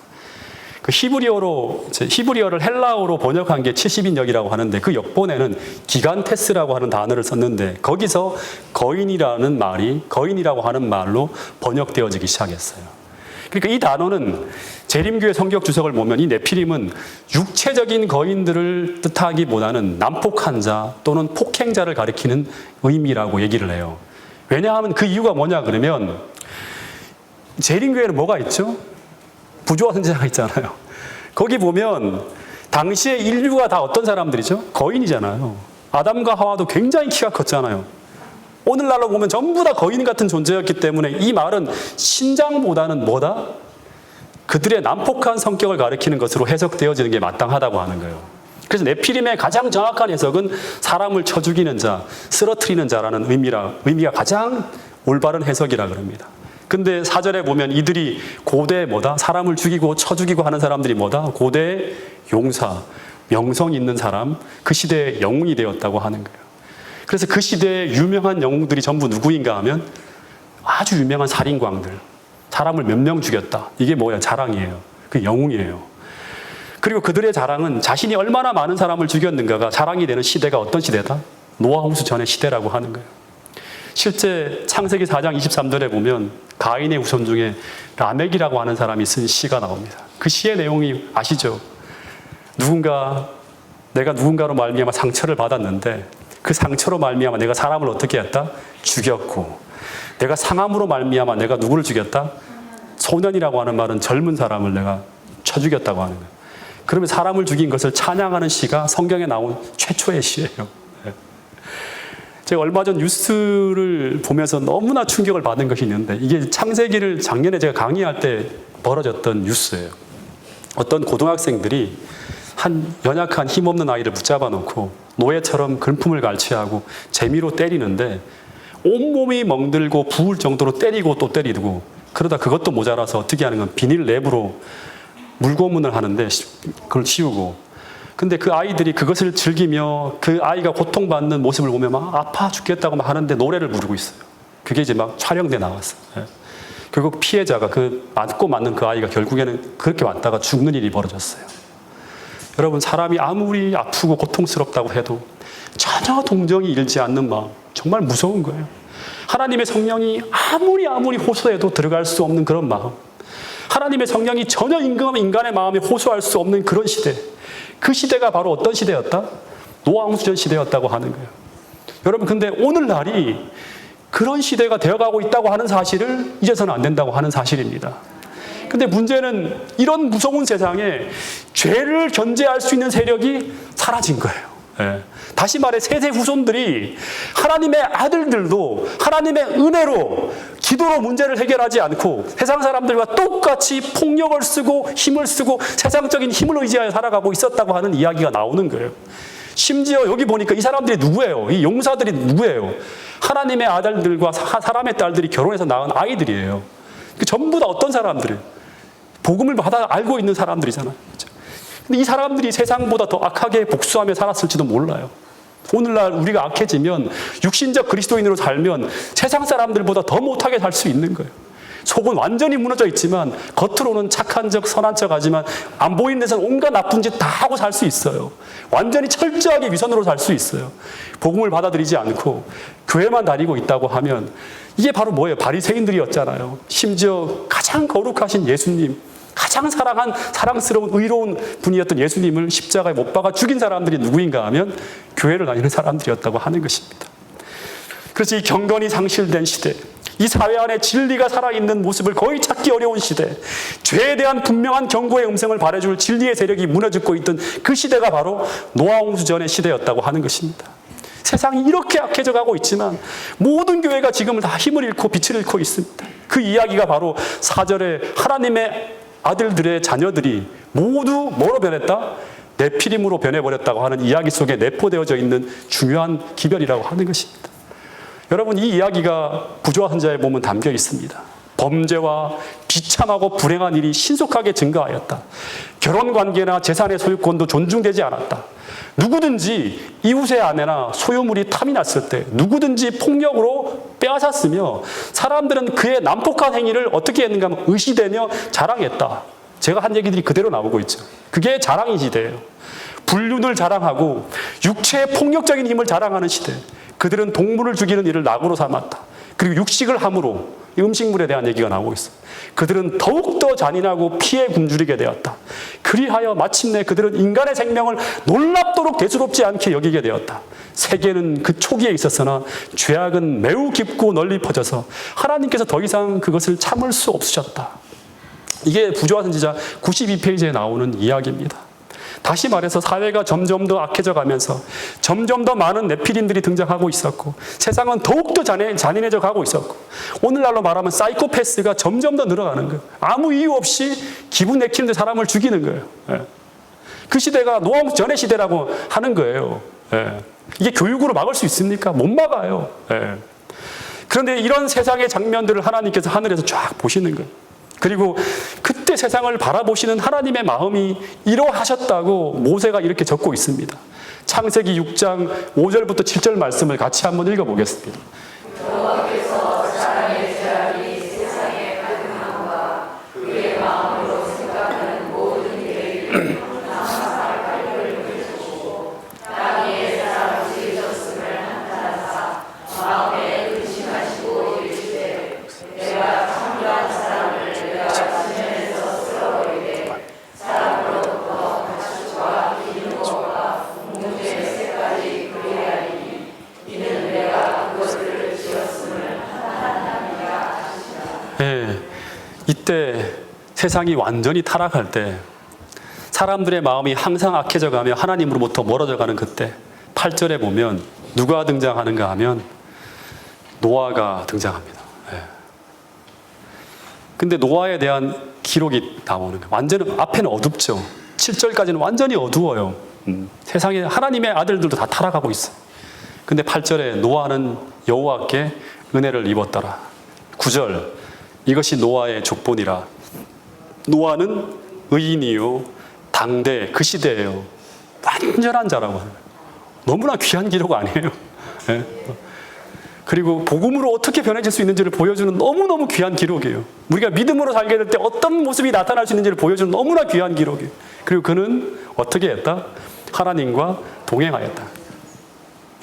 [SPEAKER 1] 그 히브리어를 헬라어로 번역한 게 70인역이라고 하는데 그 역본에는 기간테스라고 하는 단어를 썼는데 거기서 거인이라고 하는 말로 번역되어지기 시작했어요. 그러니까 이 단어는 재림교회 성격 주석을 보면 이 네피림은 육체적인 거인들을 뜻하기보다는 난폭한 자 또는 폭행자를 가리키는 의미라고 얘기를 해요. 왜냐하면 그 이유가 뭐냐 그러면 재림교회는 뭐가 있죠? 부조와 선지자가 있잖아요. 거기 보면 당시에 인류가 다 어떤 사람들이죠? 거인이잖아요. 아담과 하와도 굉장히 키가 컸잖아요. 오늘날로 보면 전부 다 거인 같은 존재였기 때문에 이 말은 신장보다는 뭐다? 그들의 난폭한 성격을 가리키는 것으로 해석되어지는 게 마땅하다고 하는 거예요. 그래서 네피림의 가장 정확한 해석은 사람을 쳐 죽이는 자, 쓰러뜨리는 자라는 의미가 가장 올바른 해석이라 그럽니다. 근데 사절에 보면 이들이 고대에 뭐다? 사람을 죽이고 쳐 죽이고 하는 사람들이 뭐다? 고대의 용사, 명성 있는 사람, 그 시대의 영웅이 되었다고 하는 거예요. 그래서 그 시대의 유명한 영웅들이 전부 누구인가 하면 아주 유명한 살인광들, 사람을 몇 명 죽였다. 이게 뭐야? 자랑이에요. 그 영웅이에요. 그리고 그들의 자랑은 자신이 얼마나 많은 사람을 죽였는가가 자랑이 되는 시대가 어떤 시대다? 노아 홍수 전의 시대라고 하는 거예요. 실제 창세기 4장 23절에 보면 가인의 후손 중에 라멕이라고 하는 사람이 쓴 시가 나옵니다. 그 시의 내용이 아시죠? 내가 누군가로 말미암아 상처를 받았는데 그 상처로 말미암아 내가 사람을 어떻게 했다? 죽였고, 내가 상함으로 말미암아 내가 누구를 죽였다? 소년이라고 하는 말은 젊은 사람을 내가 쳐 죽였다고 하는 거예요. 그러면 사람을 죽인 것을 찬양하는 시가 성경에 나온 최초의 시예요. 제가 얼마 전 뉴스를 보면서 너무나 충격을 받은 것이 있는데, 이게 창세기를 작년에 제가 강의할 때 벌어졌던 뉴스예요. 어떤 고등학생들이 한 연약한 힘없는 아이를 붙잡아 놓고 노예처럼 금품을 갈취하고 재미로 때리는데 온몸이 멍들고 부을 정도로 때리고 또 때리고, 그러다 그것도 모자라서 어떻게 하는 건 비닐 랩으로 물고문을 하는데 그걸 씌우고, 근데 그 아이들이 그것을 즐기며 그 아이가 고통받는 모습을 보면 막 아파 죽겠다고 막 하는데 노래를 부르고 있어요. 그게 이제 막 촬영돼 나왔어요. 결국 피해자가 그 맞고 맞는 그 아이가 결국에는 그렇게 왔다가 죽는 일이 벌어졌어요. 여러분, 사람이 아무리 아프고 고통스럽다고 해도 전혀 동정이 일지 않는 마음, 정말 무서운 거예요. 하나님의 성령이 아무리 호소해도 들어갈 수 없는 그런 마음, 하나님의 성령이 전혀 인간의 마음에 호소할 수 없는 그런 시대, 그 시대가 바로 어떤 시대였다? 노아 홍수전 시대였다고 하는 거예요. 여러분, 근데 오늘날이 그런 시대가 되어가고 있다고 하는 사실을 잊어서는 안 된다고 하는 사실입니다. 근데 문제는 이런 무서운 세상에 죄를 견제할 수 있는 세력이 사라진 거예요. 다시 말해, 세세 후손들이 하나님의 아들들도 하나님의 은혜로 기도로 문제를 해결하지 않고 세상 사람들과 똑같이 폭력을 쓰고 힘을 쓰고 세상적인 힘을 의지하여 살아가고 있었다고 하는 이야기가 나오는 거예요. 심지어 여기 보니까 이 사람들이 누구예요? 이 용사들이 누구예요? 하나님의 아들들과 사람의 딸들이 결혼해서 낳은 아이들이에요. 전부 다 어떤 사람들이에요? 복음을 받아 알고 있는 사람들이잖아요. 근데 이 사람들이 세상보다 더 악하게 복수하며 살았을지도 몰라요. 오늘날 우리가 악해지면, 육신적 그리스도인으로 살면 세상 사람들보다 더 못하게 살 수 있는 거예요. 속은 완전히 무너져 있지만 겉으로는 착한 척 선한 척 하지만 안 보이는 데서는 온갖 나쁜 짓 다 하고 살 수 있어요. 완전히 철저하게 위선으로 살 수 있어요. 복음을 받아들이지 않고 교회만 다니고 있다고 하면 이게 바로 뭐예요? 바리새인들이었잖아요. 심지어 가장 거룩하신 예수님, 가장 사랑스러운 의로운 분이었던 예수님을 십자가에 못 박아 죽인 사람들이 누구인가 하면 교회를 다니는 사람들이었다고 하는 것입니다. 그래서 이 경건이 상실된 시대, 이 사회 안에 진리가 살아있는 모습을 거의 찾기 어려운 시대, 죄에 대한 분명한 경고의 음성을 발해줄 진리의 세력이 무너지고 있던 그 시대가 바로 노아 홍수 전의 시대였다고 하는 것입니다. 세상이 이렇게 악해져 가고 있지만 모든 교회가 지금 다 힘을 잃고 빛을 잃고 있습니다. 그 이야기가 바로 4절에 하나님의 아들들의 자녀들이 모두 뭐로 변했다? 네피림으로 변해버렸다고 하는 이야기 속에 내포되어져 있는 중요한 기별이라고 하는 것입니다. 여러분, 이 이야기가 부조화 선자에 보면 담겨 있습니다. 범죄와 비참하고 불행한 일이 신속하게 증가하였다. 결혼관계나 재산의 소유권도 존중되지 않았다. 누구든지 이웃의 아내나 소유물이 탐이 났을 때 누구든지 폭력으로 빼앗았으며 사람들은 그의 난폭한 행위를 어떻게 했는가 하면 의시되며 자랑했다. 제가 한 얘기들이 그대로 나오고 있죠. 그게 자랑의 시대예요. 불륜을 자랑하고 육체의 폭력적인 힘을 자랑하는 시대. 그들은 동물을 죽이는 일을 낙으로 삼았다. 그리고 육식을 함으로 음식물에 대한 얘기가 나오고 있어요. 그들은 더욱더 잔인하고 피에 굶주리게 되었다. 그리하여 마침내 그들은 인간의 생명을 놀랍도록 대수롭지 않게 여기게 되었다. 세계는 그 초기에 있었으나 죄악은 매우 깊고 널리 퍼져서 하나님께서 더 이상 그것을 참을 수 없으셨다. 이게 부조화 선지자 92페이지에 나오는 이야기입니다. 다시 말해서 사회가 점점 더 악해져 가면서 점점 더 많은 네피림들이 등장하고 있었고 세상은 더욱더 잔인해져 가고 있었고 오늘날로 말하면 사이코패스가 점점 더 늘어나는 거예요. 아무 이유 없이 기분 내키는데 사람을 죽이는 거예요. 그 시대가 노아 홍수 전의 시대라고 하는 거예요. 이게 교육으로 막을 수 있습니까? 못 막아요. 그런데 이런 세상의 장면들을 하나님께서 하늘에서 쫙 보시는 거예요. 그리고 그때 세상을 바라보시는 하나님의 마음이 이러하셨다고 모세가 이렇게 적고 있습니다. 창세기 6장 5절부터 7절 말씀을 같이 한번 읽어보겠습니다.
[SPEAKER 2] 여호와께서 사람의 죄악이 세상에 가득함과 그의 마음으로 생각하는 모든 계획이 항상 발견을 보시고 땅 위에 사람 지으셨음을 한탄하사 마음에 근심하시고 이르시되 내가 창조한 사람을 내가 지면에서 쓸어버리되 사람으로부터 가축과 기는 것과 공중의 새까지 그리하리니 이는 내가 그것을 지었음을 한탄합니다.
[SPEAKER 1] 예, 이때 세상이 완전히 타락할 때 사람들의 마음이 항상 악해져 가며 하나님으로부터 멀어져 가는 그때 8절에 보면 누가 등장하는가 하면 노아가 등장합니다. 예. 근데 노아에 대한 기록이 나오는 거예요. 완전히 앞에는 어둡죠. 7절까지는 완전히 어두워요. 세상에 하나님의 아들들도 다 타락하고 있어요. 근데 8절에 노아는 여호와께 은혜를 입었더라. 9절 이것이 노아의 족본이라. 노아는 의인이요 당대 그 시대예요. 완전한 자라고 하는 거예요. 너무나 귀한 기록 아니에요. 예. 그리고 복음으로 어떻게 변해질 수 있는지를 보여주는 너무너무 귀한 기록이에요. 우리가 믿음으로 살게 될 때 어떤 모습이 나타날 수 있는지를 보여주는 너무나 귀한 기록이에요. 그리고 그는 어떻게 했다? 하나님과 동행하였다.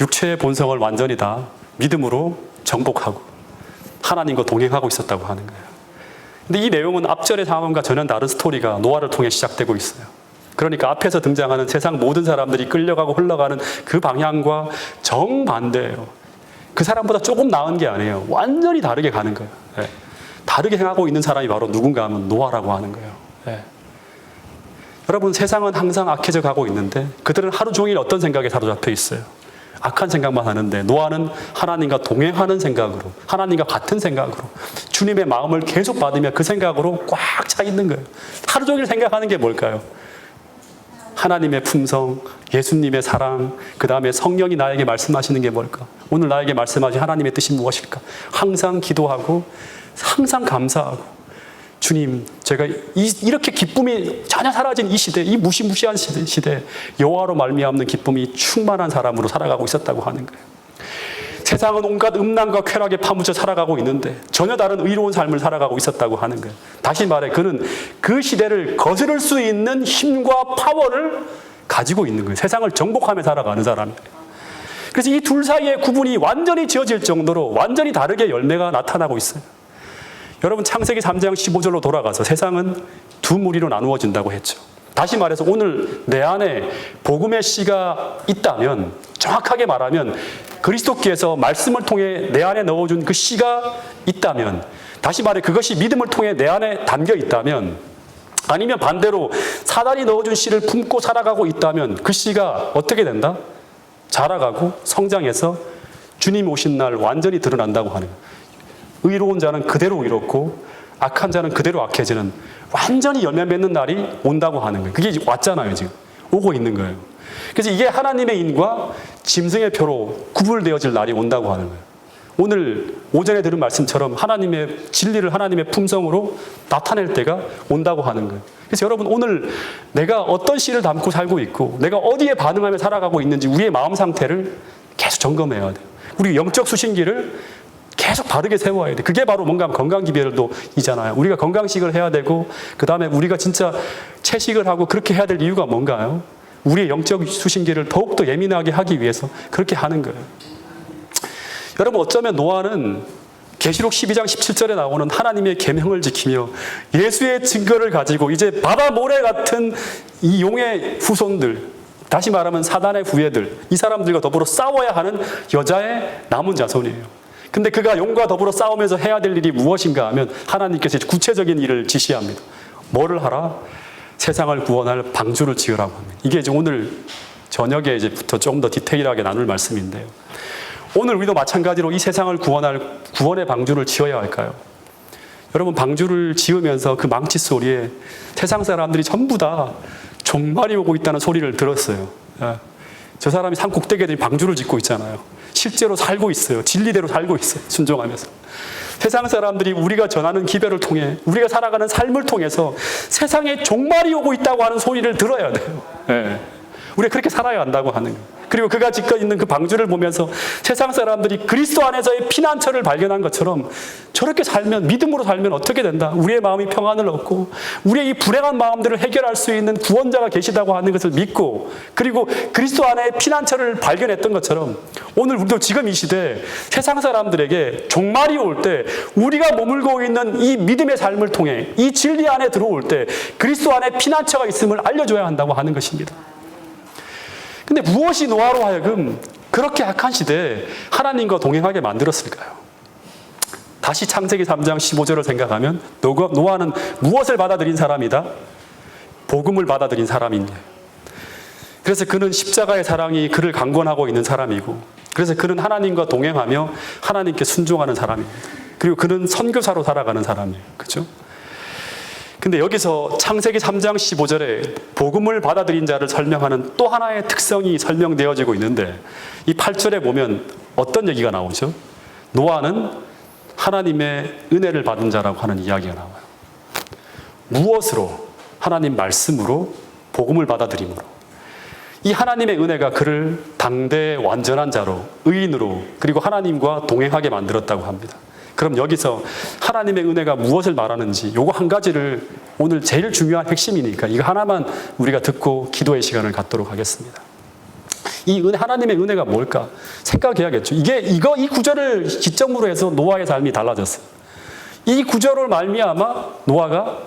[SPEAKER 1] 육체의 본성을 완전히 다 믿음으로 정복하고 하나님과 동행하고 있었다고 하는 거예요. 근데 이 내용은 앞절의 상황과 전혀 다른 스토리가 노아를 통해 시작되고 있어요. 그러니까 앞에서 등장하는 세상 모든 사람들이 끌려가고 흘러가는 그 방향과 정반대예요. 그 사람보다 조금 나은 게 아니에요. 완전히 다르게 가는 거예요. 예. 다르게 행하고 있는 사람이 바로 누군가 하면 노아라고 하는 거예요. 예. 여러분, 세상은 항상 악해져 가고 있는데 그들은 하루 종일 어떤 생각에 사로잡혀 있어요? 악한 생각만 하는데 노아는 하나님과 동행하는 생각으로, 하나님과 같은 생각으로 주님의 마음을 계속 받으며 그 생각으로 꽉 차 있는 거예요. 하루 종일 생각하는 게 뭘까요? 하나님의 품성, 예수님의 사랑, 그 다음에 성령이 나에게 말씀하시는 게 뭘까? 오늘 나에게 말씀하신 하나님의 뜻이 무엇일까? 항상 기도하고 항상 감사하고 주님, 제가 이렇게 기쁨이 전혀 사라진 이 시대, 이 무시무시한 시대, 여호와로 말미암는 기쁨이 충만한 사람으로 살아가고 있었다고 하는 거예요. 세상은 온갖 음란과 쾌락에 파묻혀 살아가고 있는데 전혀 다른 의로운 삶을 살아가고 있었다고 하는 거예요. 다시 말해 그는 그 시대를 거스를 수 있는 힘과 파워를 가지고 있는 거예요. 세상을 정복하며 살아가는 사람이에요. 그래서 이 둘 사이의 구분이 완전히 지어질 정도로 완전히 다르게 열매가 나타나고 있어요. 여러분, 창세기 3장 15절로 돌아가서 세상은 두 무리로 나누어진다고 했죠. 다시 말해서 오늘 내 안에 복음의 씨가 있다면, 정확하게 말하면 그리스도께서 말씀을 통해 내 안에 넣어준 그 씨가 있다면, 다시 말해 그것이 믿음을 통해 내 안에 담겨 있다면, 아니면 반대로 사단이 넣어준 씨를 품고 살아가고 있다면 그 씨가 어떻게 된다? 자라가고 성장해서 주님이 오신 날 완전히 드러난다고 하는 거예요. 의로운 자는 그대로 의롭고 악한 자는 그대로 악해지는 완전히 열매 맺는 날이 온다고 하는 거예요. 그게 왔잖아요. 지금 오고 있는 거예요. 그래서 이게 하나님의 인과 짐승의 표로 구분되어질 날이 온다고 하는 거예요. 오늘 오전에 들은 말씀처럼 하나님의 진리를 하나님의 품성으로 나타낼 때가 온다고 하는 거예요. 그래서 여러분, 오늘 내가 어떤 씨를 담고 살고 있고 내가 어디에 반응하며 살아가고 있는지 우리의 마음 상태를 계속 점검해야 돼요. 우리 영적 수신기를 계속 바르게 세워야 돼. 그게 바로 뭔가 건강기별도이잖아요. 우리가 건강식을 해야 되고 그 다음에 우리가 진짜 채식을 하고 그렇게 해야 될 이유가 뭔가요? 우리의 영적 수신기를 더욱더 예민하게 하기 위해서 그렇게 하는 거예요. 여러분, 어쩌면 노아는 계시록 12장 17절에 나오는 하나님의 계명을 지키며 예수의 증거를 가지고 이제 바다 모래 같은 이 용의 후손들, 다시 말하면 사단의 후예들, 이 사람들과 더불어 싸워야 하는 여자의 남은 자손이에요. 근데 그가 용과 더불어 싸우면서 해야 될 일이 무엇인가 하면 하나님께서 구체적인 일을 지시합니다. 뭐를 하라? 세상을 구원할 방주를 지으라고 합니다. 이게 이제 오늘 저녁에 이제부터 조금 더 디테일하게 나눌 말씀인데요. 오늘 우리도 마찬가지로 이 세상을 구원할 구원의 방주를 지어야 할까요? 여러분, 방주를 지으면서 그 망치 소리에 세상 사람들이 전부 다 종말이 오고 있다는 소리를 들었어요. 저 사람이 산 꼭대기에 방주를 짓고 있잖아요. 실제로 살고 있어요. 진리대로 살고 있어요. 순종하면서. 세상 사람들이 우리가 전하는 기별을 통해, 우리가 살아가는 삶을 통해서 세상에 종말이 오고 있다고 하는 소리를 들어야 돼요. 예. 우리가 그렇게 살아야 한다고 하는 거예요. 그리고 그가 짓고 있는 그 방주를 보면서 세상 사람들이 그리스도 안에서의 피난처를 발견한 것처럼 저렇게 살면, 믿음으로 살면 어떻게 된다? 우리의 마음이 평안을 얻고 우리의 이 불행한 마음들을 해결할 수 있는 구원자가 계시다고 하는 것을 믿고, 그리고 그리스도 안에 피난처를 발견했던 것처럼 오늘 우리도 지금 이 시대에 세상 사람들에게 종말이 올 때 우리가 머물고 있는 이 믿음의 삶을 통해 이 진리 안에 들어올 때 그리스도 안에 피난처가 있음을 알려줘야 한다고 하는 것입니다. 근데 무엇이 노아로 하여금 그렇게 악한 시대에 하나님과 동행하게 만들었을까요? 다시 창세기 3장 15절을 생각하면 노아는 무엇을 받아들인 사람이다? 복음을 받아들인 사람인데, 그래서 그는 십자가의 사랑이 그를 강권하고 있는 사람이고, 그래서 그는 하나님과 동행하며 하나님께 순종하는 사람입니다. 그리고 그는 선교사로 살아가는 사람이에요. 그렇죠? 근데 여기서 창세기 3장 15절에 복음을 받아들인 자를 설명하는 또 하나의 특성이 설명되어지고 있는데, 이 8절에 보면 어떤 얘기가 나오죠? 노아는 하나님의 은혜를 받은 자라고 하는 이야기가 나와요. 무엇으로? 하나님 말씀으로, 복음을 받아들임으로. 이 하나님의 은혜가 그를 당대의 완전한 자로, 의인으로, 그리고 하나님과 동행하게 만들었다고 합니다. 그럼 여기서 하나님의 은혜가 무엇을 말하는지 요거 한 가지를, 오늘 제일 중요한 핵심이니까 이거 하나만 우리가 듣고 기도의 시간을 갖도록 하겠습니다. 이 하나님의 은혜가 뭘까? 생각해야겠죠. 이 구절을 기점으로 해서 노아의 삶이 달라졌어요. 이 구절을 말미암아 노아가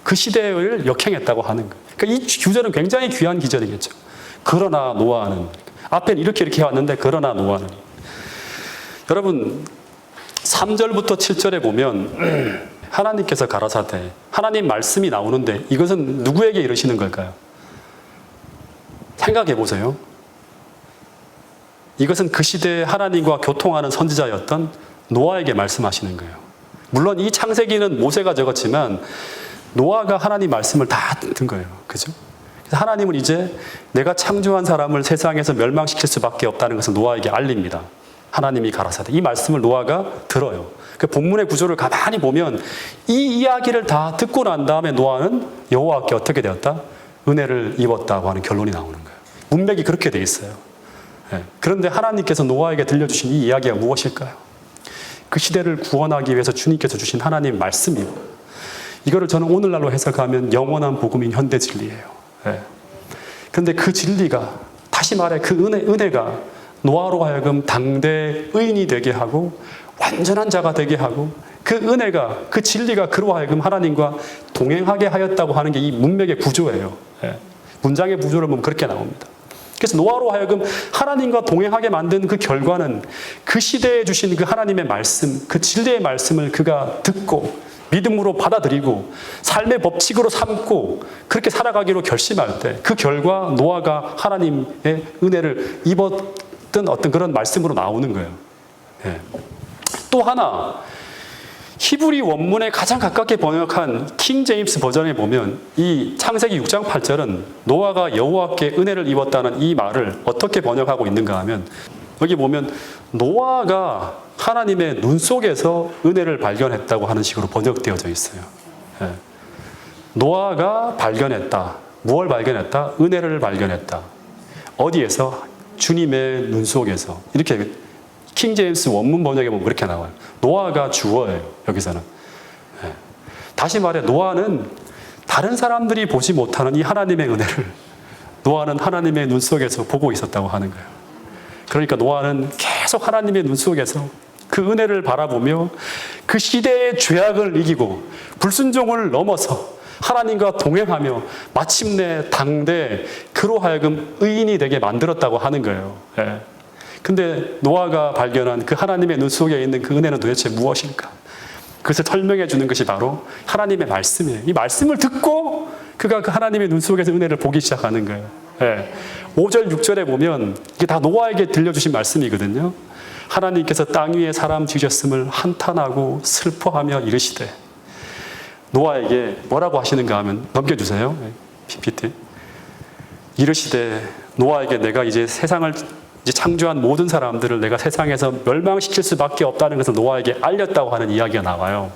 [SPEAKER 1] 그 시대를 역행했다고 하는 거예요. 그러니까 이 구절은 굉장히 귀한 기절이겠죠. 그러나 노아는, 앞에는 이렇게 해왔는데 그러나 노아는. 여러분 3절부터 7절에 보면 하나님께서 가라사대, 하나님 말씀이 나오는데 이것은 누구에게 이르시는 걸까요? 생각해 보세요. 이것은 그 시대에 하나님과 교통하는 선지자였던 노아에게 말씀하시는 거예요. 물론 이 창세기는 모세가 적었지만 노아가 하나님 말씀을 다 듣는 거예요. 그죠? 그래서 하나님은 이제 내가 창조한 사람을 세상에서 멸망시킬 수밖에 없다는 것을 노아에게 알립니다. 하나님이 가라사대. 이 말씀을 노아가 들어요. 그 본문의 구조를 가만히 보면 이 이야기를 다 듣고 난 다음에 노아는 여호와께 어떻게 되었다? 은혜를 입었다고 하는 결론이 나오는 거예요. 문맥이 그렇게 돼 있어요. 네. 그런데 하나님께서 노아에게 들려주신 이 이야기가 무엇일까요? 그 시대를 구원하기 위해서 주님께서 주신 하나님 말씀이고, 이거를 저는 오늘날로 해석하면 영원한 복음인 현대 진리예요. 네. 그런데 그 진리가, 다시 말해 그 은혜가 노아로 하여금 당대 의인이 되게 하고 완전한 자가 되게 하고, 그 은혜가, 그 진리가 그로 하여금 하나님과 동행하게 하였다고 하는 게 이 문맥의 구조예요. 예. 문장의 구조를 보면 그렇게 나옵니다. 그래서 노아로 하여금 하나님과 동행하게 만든 그 결과는 그 시대에 주신 그 하나님의 말씀, 그 진리의 말씀을 그가 듣고 믿음으로 받아들이고 삶의 법칙으로 삼고 그렇게 살아가기로 결심할 때 그 결과 노아가 하나님의 은혜를 입었던 어떤 그런 말씀으로 나오는 거예요. 예. 또 하나, 히브리 원문에 가장 가깝게 번역한 킹 제임스 버전에 보면 이 창세기 6장 8절은 노아가 여호와께 은혜를 입었다는 이 말을 어떻게 번역하고 있는가 하면, 여기 보면 노아가 하나님의 눈 속에서 은혜를 발견했다고 하는 식으로 번역되어져 있어요. 예. 노아가 발견했다. 무엇을 발견했다? 은혜를 발견했다. 어디에서? 주님의 눈 속에서. 이렇게 킹 제임스 원문 번역에 보면 그렇게 나와요. 노아가 주어예요. 여기서는. 예. 다시 말해 노아는 다른 사람들이 보지 못하는 이 하나님의 은혜를 노아는 하나님의 눈 속에서 보고 있었다고 하는 거예요. 그러니까 노아는 계속 하나님의 눈 속에서 그 은혜를 바라보며 그 시대의 죄악을 이기고 불순종을 넘어서 하나님과 동행하며 마침내 당대 그로 하여금 의인이 되게 만들었다고 하는 거예요. 예. 근데 노아가 발견한 그 하나님의 눈 속에 있는 그 은혜는 도대체 무엇일까? 그것을 설명해 주는 것이 바로 하나님의 말씀이에요. 이 말씀을 듣고 그가 그 하나님의 눈 속에서 은혜를 보기 시작하는 거예요. 예. 5절, 6절에 보면 이게 다 노아에게 들려주신 말씀이거든요. 하나님께서 땅 위에 사람 지으셨음을 한탄하고 슬퍼하며 이르시되, 노아에게 뭐라고 하시는가 하면 넘겨주세요. PPT. 이르시되 노아에게 내가 이제 세상을 이제 창조한 모든 사람들을 내가 세상에서 멸망시킬 수밖에 없다는 것을 노아에게 알렸다고 하는 이야기가 나와요.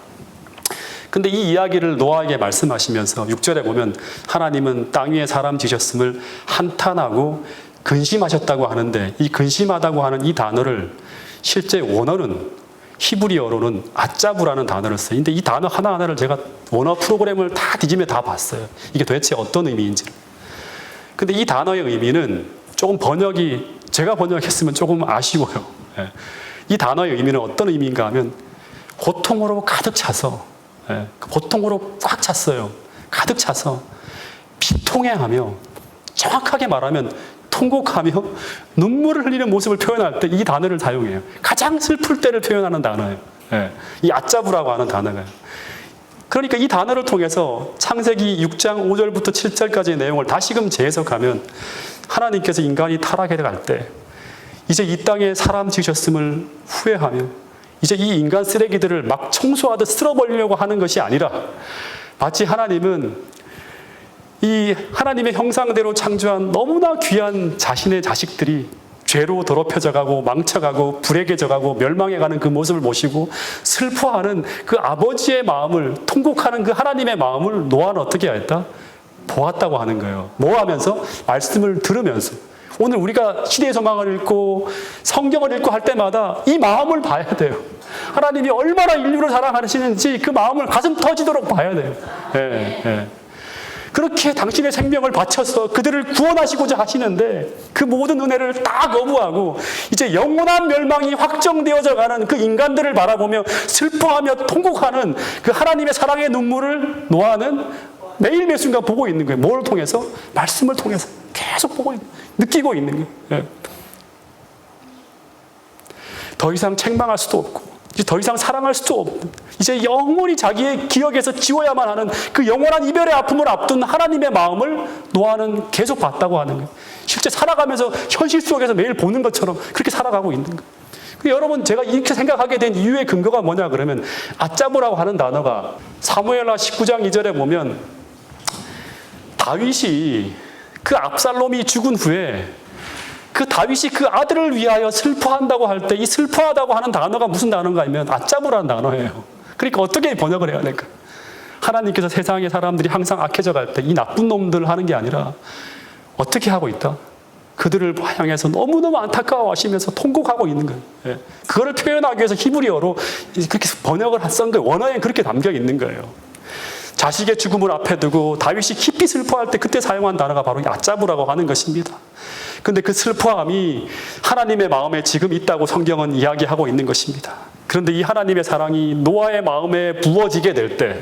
[SPEAKER 1] 근데 이 이야기를 노아에게 말씀하시면서 6절에 보면 하나님은 땅 위에 사람 지으셨음을 한탄하고 근심하셨다고 하는데, 이 근심하다고 하는 이 단어를 실제 원어는 히브리어로는 아짜부라는 단어를 써요. 근데 이 단어 하나하나를 제가 원어 프로그램을 다 뒤지며 다 봤어요. 이게 도대체 어떤 의미인지를. 근데 이 단어의 의미는 조금 번역이, 제가 번역했으면 조금 아쉬워요. 예. 이 단어의 의미는 어떤 의미인가 하면 고통으로 가득 차서, 예, 고통으로 꽉 찼어요. 가득 차서 비통해하며, 정확하게 말하면 통곡하며 눈물을 흘리는 모습을 표현할 때 이 단어를 사용해요. 가장 슬플 때를 표현하는 단어예요. 예, 이 아짜부라고 하는 단어가. 그러니까 이 단어를 통해서 창세기 6장 5절부터 7절까지의 내용을 다시금 재해석하면 하나님께서 인간이 타락해 갈 때 이제 이 땅에 사람 지으셨음을 후회하며 이제 이 인간 쓰레기들을 막 청소하듯 쓸어버리려고 하는 것이 아니라, 마치 하나님은 이 하나님의 형상대로 창조한 너무나 귀한 자신의 자식들이 죄로 더럽혀져가고 망쳐가고 불에게 져가고 멸망해가는 그 모습을 보시고 슬퍼하는 그 아버지의 마음을, 통곡하는 그 하나님의 마음을 노아는 어떻게 했다? 보았다고 하는 거예요. 뭐 하면서? 말씀을 들으면서. 오늘 우리가 시대의 소망을 읽고 성경을 읽고 할 때마다 이 마음을 봐야 돼요. 하나님이 얼마나 인류를 사랑하시는지 그 마음을 가슴 터지도록 봐야 돼요. 예, 예. 그렇게 당신의 생명을 바쳐서 그들을 구원하시고자 하시는데 그 모든 은혜를 다 거부하고 이제 영원한 멸망이 확정되어져 가는 그 인간들을 바라보며 슬퍼하며 통곡하는 그 하나님의 사랑의 눈물을 노아는 매일 매 순간 보고 있는 거예요. 뭘 통해서? 말씀을 통해서 계속 보고 느끼고 있는 거예요. 예. 더 이상 책망할 수도 없고 이제 더 이상 사랑할 수도 없는, 이제 영원히 자기의 기억에서 지워야만 하는 그 영원한 이별의 아픔을 앞둔 하나님의 마음을 노아는 계속 봤다고 하는 거예요. 실제 살아가면서 현실 속에서 매일 보는 것처럼 그렇게 살아가고 있는 거예요. 여러분, 제가 이렇게 생각하게 된 이유의 근거가 뭐냐 그러면 아짜부라고 하는 단어가 사무엘하 19장 2절에 보면 다윗이 그 압살롬이 죽은 후에 그 다윗이 그 아들을 위하여 슬퍼한다고 할 때 이 슬퍼하다고 하는 단어가 무슨 단어인가 하면 아짜부라는 단어예요. 그러니까 어떻게 번역을 해야 될까? 하나님께서 세상의 사람들이 항상 악해져 갈 때 이 나쁜 놈들 하는 게 아니라 어떻게 하고 있다? 그들을 향해서 너무너무 안타까워하시면서 통곡하고 있는 거예요. 예. 그거를 표현하기 위해서 히브리어로 그렇게 번역을 쓴 거예요. 원어에 그렇게 담겨 있는 거예요. 자식의 죽음을 앞에 두고 다윗이 깊이 슬퍼할 때 그때 사용한 단어가 바로 아짜부라고 하는 것입니다. 근데 그 슬퍼함이 하나님의 마음에 지금 있다고 성경은 이야기하고 있는 것입니다. 그런데 이 하나님의 사랑이 노아의 마음에 부어지게 될 때,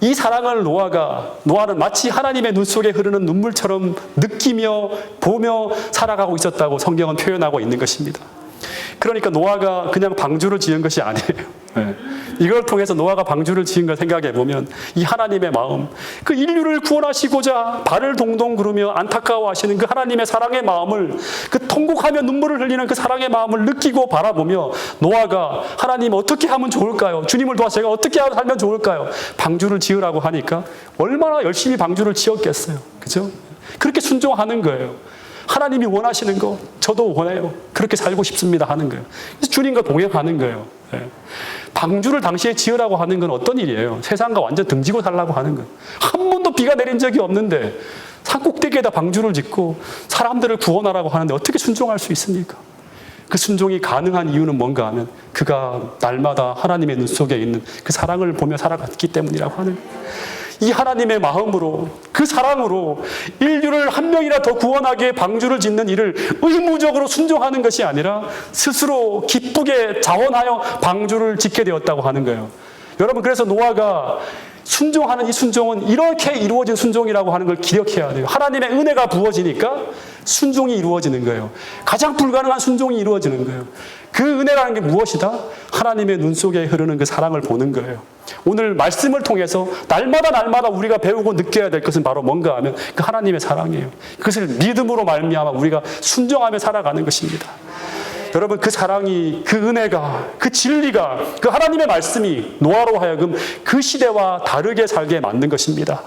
[SPEAKER 1] 이 사랑을 노아는 마치 하나님의 눈 속에 흐르는 눈물처럼 느끼며 보며 살아가고 있었다고 성경은 표현하고 있는 것입니다. 그러니까 노아가 그냥 방주를 지은 것이 아니에요. 이걸 통해서 노아가 방주를 지은 걸 생각해 보면 이 하나님의 마음, 그 인류를 구원하시고자 발을 동동 구르며 안타까워하시는 그 하나님의 사랑의 마음을, 그 통곡하며 눈물을 흘리는 그 사랑의 마음을 느끼고 바라보며 노아가 하나님 어떻게 하면 좋을까요? 주님을 도와 제가 어떻게 살면 좋을까요? 방주를 지으라고 하니까 얼마나 열심히 방주를 지었겠어요. 그죠? 그렇게 순종하는 거예요. 하나님이 원하시는 거 저도 원해요. 그렇게 살고 싶습니다 하는 거예요. 그래서 주님과 동행하는 거예요. 방주를 당시에 지으라고 하는 건 어떤 일이에요? 세상과 완전 등지고 살라고 하는 거예요. 한 번도 비가 내린 적이 없는데 산 꼭대기에다 방주를 짓고 사람들을 구원하라고 하는데 어떻게 순종할 수 있습니까? 그 순종이 가능한 이유는 뭔가 하면 그가 날마다 하나님의 눈 속에 있는 그 사랑을 보며 살아갔기 때문이라고 하는 거예요. 이 하나님의 마음으로, 그 사랑으로 인류를 한 명이라 더 구원하게 방주를 짓는 일을 의무적으로 순종하는 것이 아니라 스스로 기쁘게 자원하여 방주를 짓게 되었다고 하는 거예요. 여러분, 그래서 노아가 순종하는 이 순종은 이렇게 이루어진 순종이라고 하는 걸 기억해야 돼요. 하나님의 은혜가 부어지니까 순종이 이루어지는 거예요. 가장 불가능한 순종이 이루어지는 거예요. 그 은혜라는 게 무엇이다? 하나님의 눈 속에 흐르는 그 사랑을 보는 거예요. 오늘 말씀을 통해서 날마다 우리가 배우고 느껴야 될 것은 바로 뭔가 하면 그 하나님의 사랑이에요. 그것을 믿음으로 말미암아 우리가 순종하며 살아가는 것입니다. 여러분, 그 사랑이, 그 은혜가, 그 진리가, 그 하나님의 말씀이 노아로 하여금 그 시대와 다르게 살게 만든 것입니다.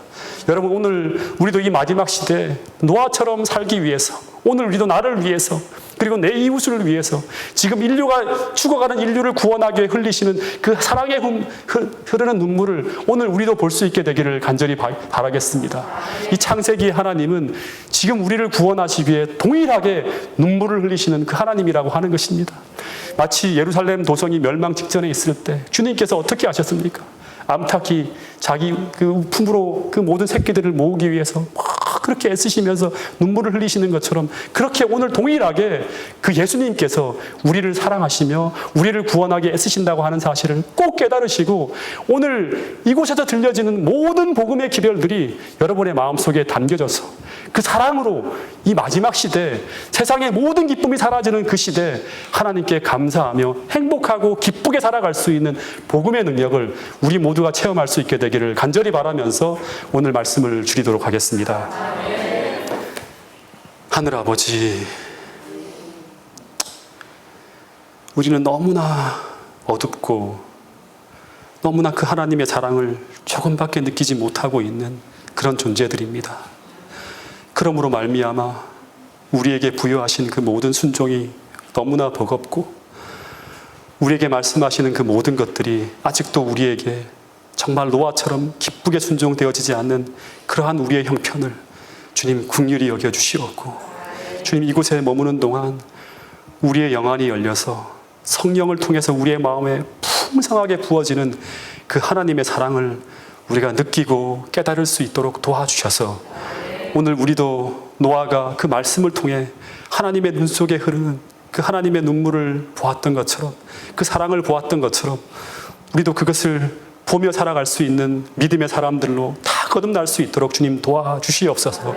[SPEAKER 1] 여러분, 오늘 우리도 이 마지막 시대에 노아처럼 살기 위해서 오늘 우리도 나를 위해서 그리고 내 이웃을 위해서 지금 인류가 죽어가는 인류를 구원하게 흘리시는 그 사랑의 흐르는 눈물을 오늘 우리도 볼 수 있게 되기를 간절히 바라겠습니다. 이 창세기 하나님은 지금 우리를 구원하시기 위해 동일하게 눈물을 흘리시는 그 하나님이라고 하는 것입니다. 마치 예루살렘 도성이 멸망 직전에 있을 때 주님께서 어떻게 하셨습니까? 암탉이 자기 그 품으로 그 모든 새끼들을 모으기 위해서 막 그렇게 애쓰시면서 눈물을 흘리시는 것처럼 그렇게 오늘 동일하게 그 예수님께서 우리를 사랑하시며 우리를 구원하게 애쓰신다고 하는 사실을 꼭 깨달으시고 오늘 이곳에서 들려지는 모든 복음의 기별들이 여러분의 마음속에 담겨져서 그 사랑으로 이 마지막 시대 세상의 모든 기쁨이 사라지는 그 시대 하나님께 감사하며 행복하고 기쁘게 살아갈 수 있는 복음의 능력을 우리 모두가 체험할 수 있게 되기를 간절히 바라면서 오늘 말씀을 줄이도록 하겠습니다. 하늘 아버지, 우리는 너무나 어둡고 너무나 그 하나님의 사랑을 조금밖에 느끼지 못하고 있는 그런 존재들입니다. 그러므로 말미암아 우리에게 부여하신 그 모든 순종이 너무나 버겁고 우리에게 말씀하시는 그 모든 것들이 아직도 우리에게 정말 노아처럼 기쁘게 순종되어지지 않는 그러한 우리의 형편을 주님 긍휼히 여겨주시옵고 주님 이곳에 머무는 동안 우리의 영안이 열려서 성령을 통해서 우리의 마음에 풍성하게 부어지는 그 하나님의 사랑을 우리가 느끼고 깨달을 수 있도록 도와주셔서 오늘 우리도 노아가 그 말씀을 통해 하나님의 눈 속에 흐르는 그 하나님의 눈물을 보았던 것처럼 그 사랑을 보았던 것처럼 우리도 그것을 보며 살아갈 수 있는 믿음의 사람들로 다 거듭날 수 있도록 주님 도와주시옵소서.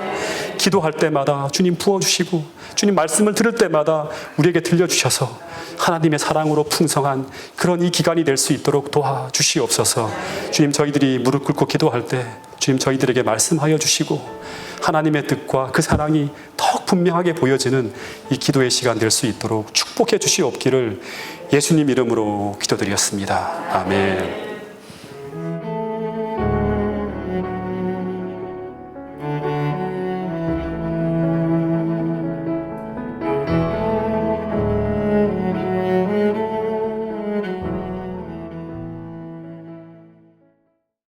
[SPEAKER 1] 기도할 때마다 주님 부어주시고 주님 말씀을 들을 때마다 우리에게 들려주셔서 하나님의 사랑으로 풍성한 그런 이 기간이 될 수 있도록 도와주시옵소서. 주님 저희들이 무릎 꿇고 기도할 때 주님 저희들에게 말씀하여 주시고 하나님의 뜻과 그 사랑이 더욱 분명하게 보여지는 이 기도의 시간 될 수 있도록 축복해 주시옵기를 예수님 이름으로 기도드렸습니다. 아멘.